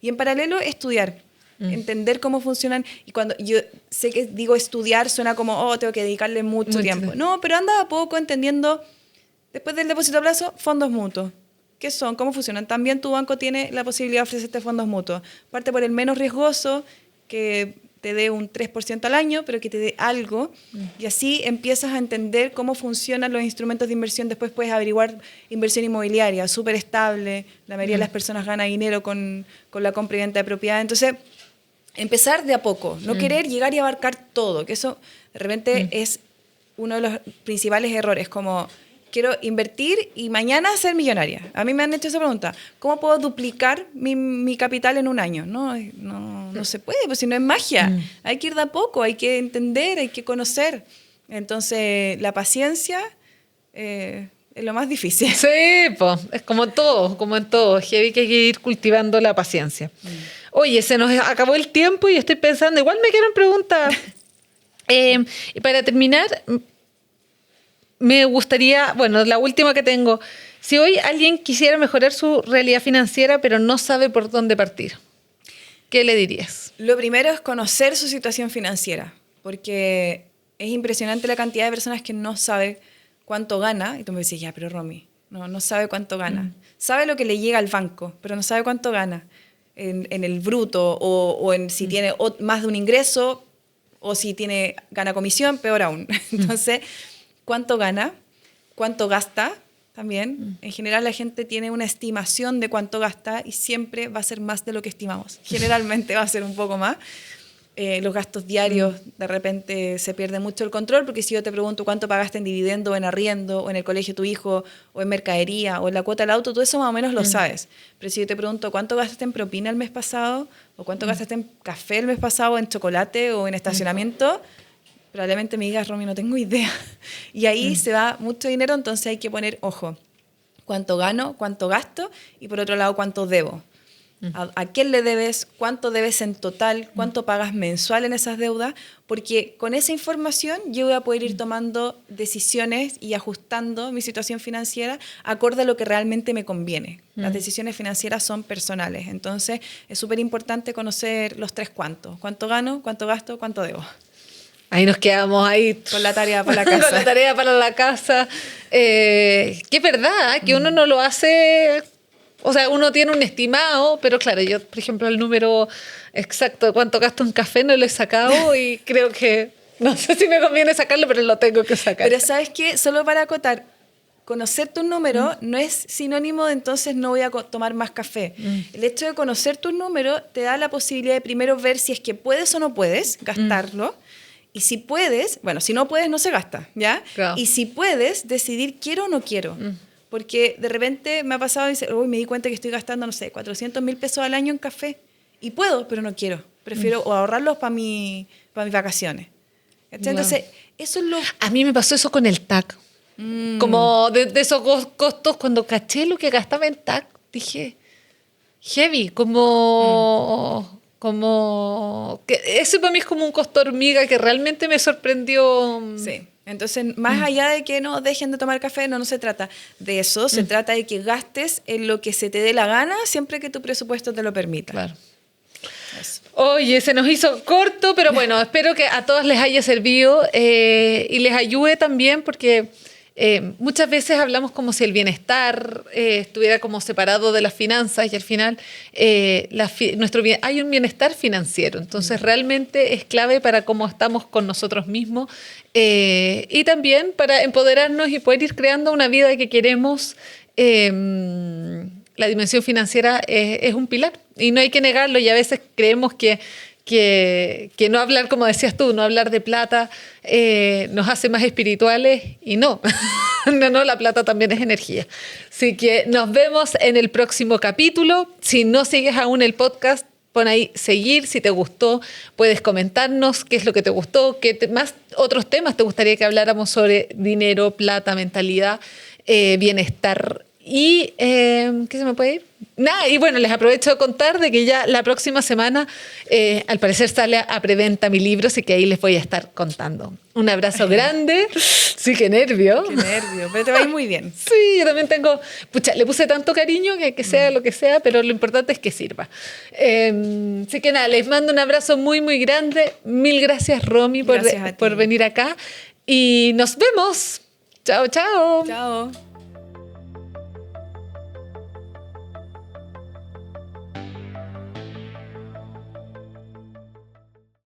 Y en paralelo, estudiar, entender cómo funcionan. Y cuando yo sé que digo estudiar, suena como, oh, tengo que dedicarle mucho tiempo. No, pero anda a poco entendiendo, después del depósito a plazo, fondos mutuos. ¿Qué son? ¿Cómo funcionan? También tu banco tiene la posibilidad de ofrecerte fondos mutuos. Parte por el menos riesgoso, que te dé un 3% al año, pero que te dé algo. Y así empiezas a entender cómo funcionan los instrumentos de inversión. Después puedes averiguar inversión inmobiliaria, súper estable. La mayoría de las personas gana dinero con la compra y venta de propiedad. Entonces, empezar de a poco, no querer llegar y abarcar todo, que eso de repente es uno de los principales errores, como quiero invertir y mañana ser millonaria. A mí me han hecho esa pregunta, ¿cómo puedo duplicar mi capital en un año? No se puede, pues si no es magia, hay que ir de a poco, hay que entender, hay que conocer. Entonces, la paciencia es lo más difícil. Sí, pues, es como todo, como en todo. Heavy que hay que ir cultivando la paciencia. Oye, se nos acabó el tiempo y estoy pensando, igual me quieren preguntar. Y para terminar, me gustaría, bueno, la última que tengo, si hoy alguien quisiera mejorar su realidad financiera pero no sabe por dónde partir, ¿qué le dirías? Lo primero es conocer su situación financiera, porque es impresionante la cantidad de personas que no sabe cuánto gana, y tú me decís, ya, pero Romy, no sabe cuánto gana. Sabe lo que le llega al banco, pero no sabe cuánto gana en el bruto, o en si tiene más de un ingreso, o si gana comisión, peor aún. Entonces, ¿cuánto gana? ¿Cuánto gasta? También, en general la gente tiene una estimación de cuánto gasta y siempre va a ser más de lo que estimamos. Generalmente va a ser un poco más. Los gastos diarios, de repente se pierde mucho el control, porque si yo te pregunto cuánto pagaste en dividendo, o en arriendo, o en el colegio de tu hijo, o en mercadería, o en la cuota del auto, todo eso más o menos lo sabes. Pero si yo te pregunto cuánto gastaste en propina el mes pasado, o cuánto gastaste en café el mes pasado, en chocolate, o en estacionamiento, probablemente me digas, Romy, no tengo idea. Y ahí se va mucho dinero, entonces hay que poner, ojo, cuánto gano, cuánto gasto, y por otro lado, cuánto debo. ¿A quién le debes? ¿Cuánto debes en total? ¿Cuánto pagas mensual en esas deudas? Porque con esa información yo voy a poder ir tomando decisiones y ajustando mi situación financiera acorde a lo que realmente me conviene. Las decisiones financieras son personales, entonces es súper importante conocer los tres cuántos. ¿Cuánto gano? ¿Cuánto gasto? ¿Cuánto debo? Ahí nos quedamos ahí. Con la tarea para la casa. Con la tarea para la casa. Que es verdad, que uno no lo hace... O sea, uno tiene un estimado, pero claro, yo, por ejemplo, el número exacto de cuánto gasto en café no lo he sacado y creo que, no sé si me conviene sacarlo, pero lo tengo que sacar. Pero ¿sabes qué? Solo para acotar, conocer tu número no es sinónimo de entonces no voy a tomar más café. El hecho de conocer tu número te da la posibilidad de primero ver si es que puedes o no puedes gastarlo. Y si puedes, bueno, si no puedes no se gasta, ¿ya? Claro. Y si puedes, decidir quiero o no quiero. Porque de repente me ha pasado y dice, uy, me di cuenta que estoy gastando, no sé, 400.000 pesos al año en café. Y puedo, pero no quiero. Prefiero o ahorrarlos para mis vacaciones. Entonces, eso es lo... A mí me pasó eso con el TAC. Como de esos costos, cuando caché lo que gastaba en TAC, dije, heavy, como que ese para mí es como un costo hormiga que realmente me sorprendió. Sí. Entonces, más allá de que no dejen de tomar café, no se trata de eso, se trata de que gastes en lo que se te dé la gana siempre que tu presupuesto te lo permita. Claro. Eso. Oye, se nos hizo corto, pero bueno, espero que a todas les haya servido y les ayude también porque muchas veces hablamos como si el bienestar estuviera como separado de las finanzas y al final hay un bienestar financiero, entonces realmente es clave para cómo estamos con nosotros mismos y también para empoderarnos y poder ir creando una vida que queremos. La dimensión financiera es un pilar y no hay que negarlo y a veces creemos que no hablar, como decías tú, no hablar de plata nos hace más espirituales y no. No, la plata también es energía. Así que nos vemos en el próximo capítulo. Si no sigues aún el podcast, pon ahí seguir. Si te gustó, puedes comentarnos qué es lo que te gustó, qué más otros temas te gustaría que habláramos sobre dinero, plata, mentalidad, bienestar. Y, ¿qué se me puede ir? Nada, y bueno, les aprovecho de contar de que ya la próxima semana, al parecer sale a preventa mi libro, así que ahí les voy a estar contando. Un abrazo grande. Sí, qué nervio. Qué nervio, pero te va a ir muy bien. Sí, yo también tengo, le puse tanto cariño que sea lo que sea, pero lo importante es que sirva. Así que nada, les mando un abrazo muy, muy grande. Mil gracias, Romy, por venir acá. Y nos vemos. Chao, chao. Chao.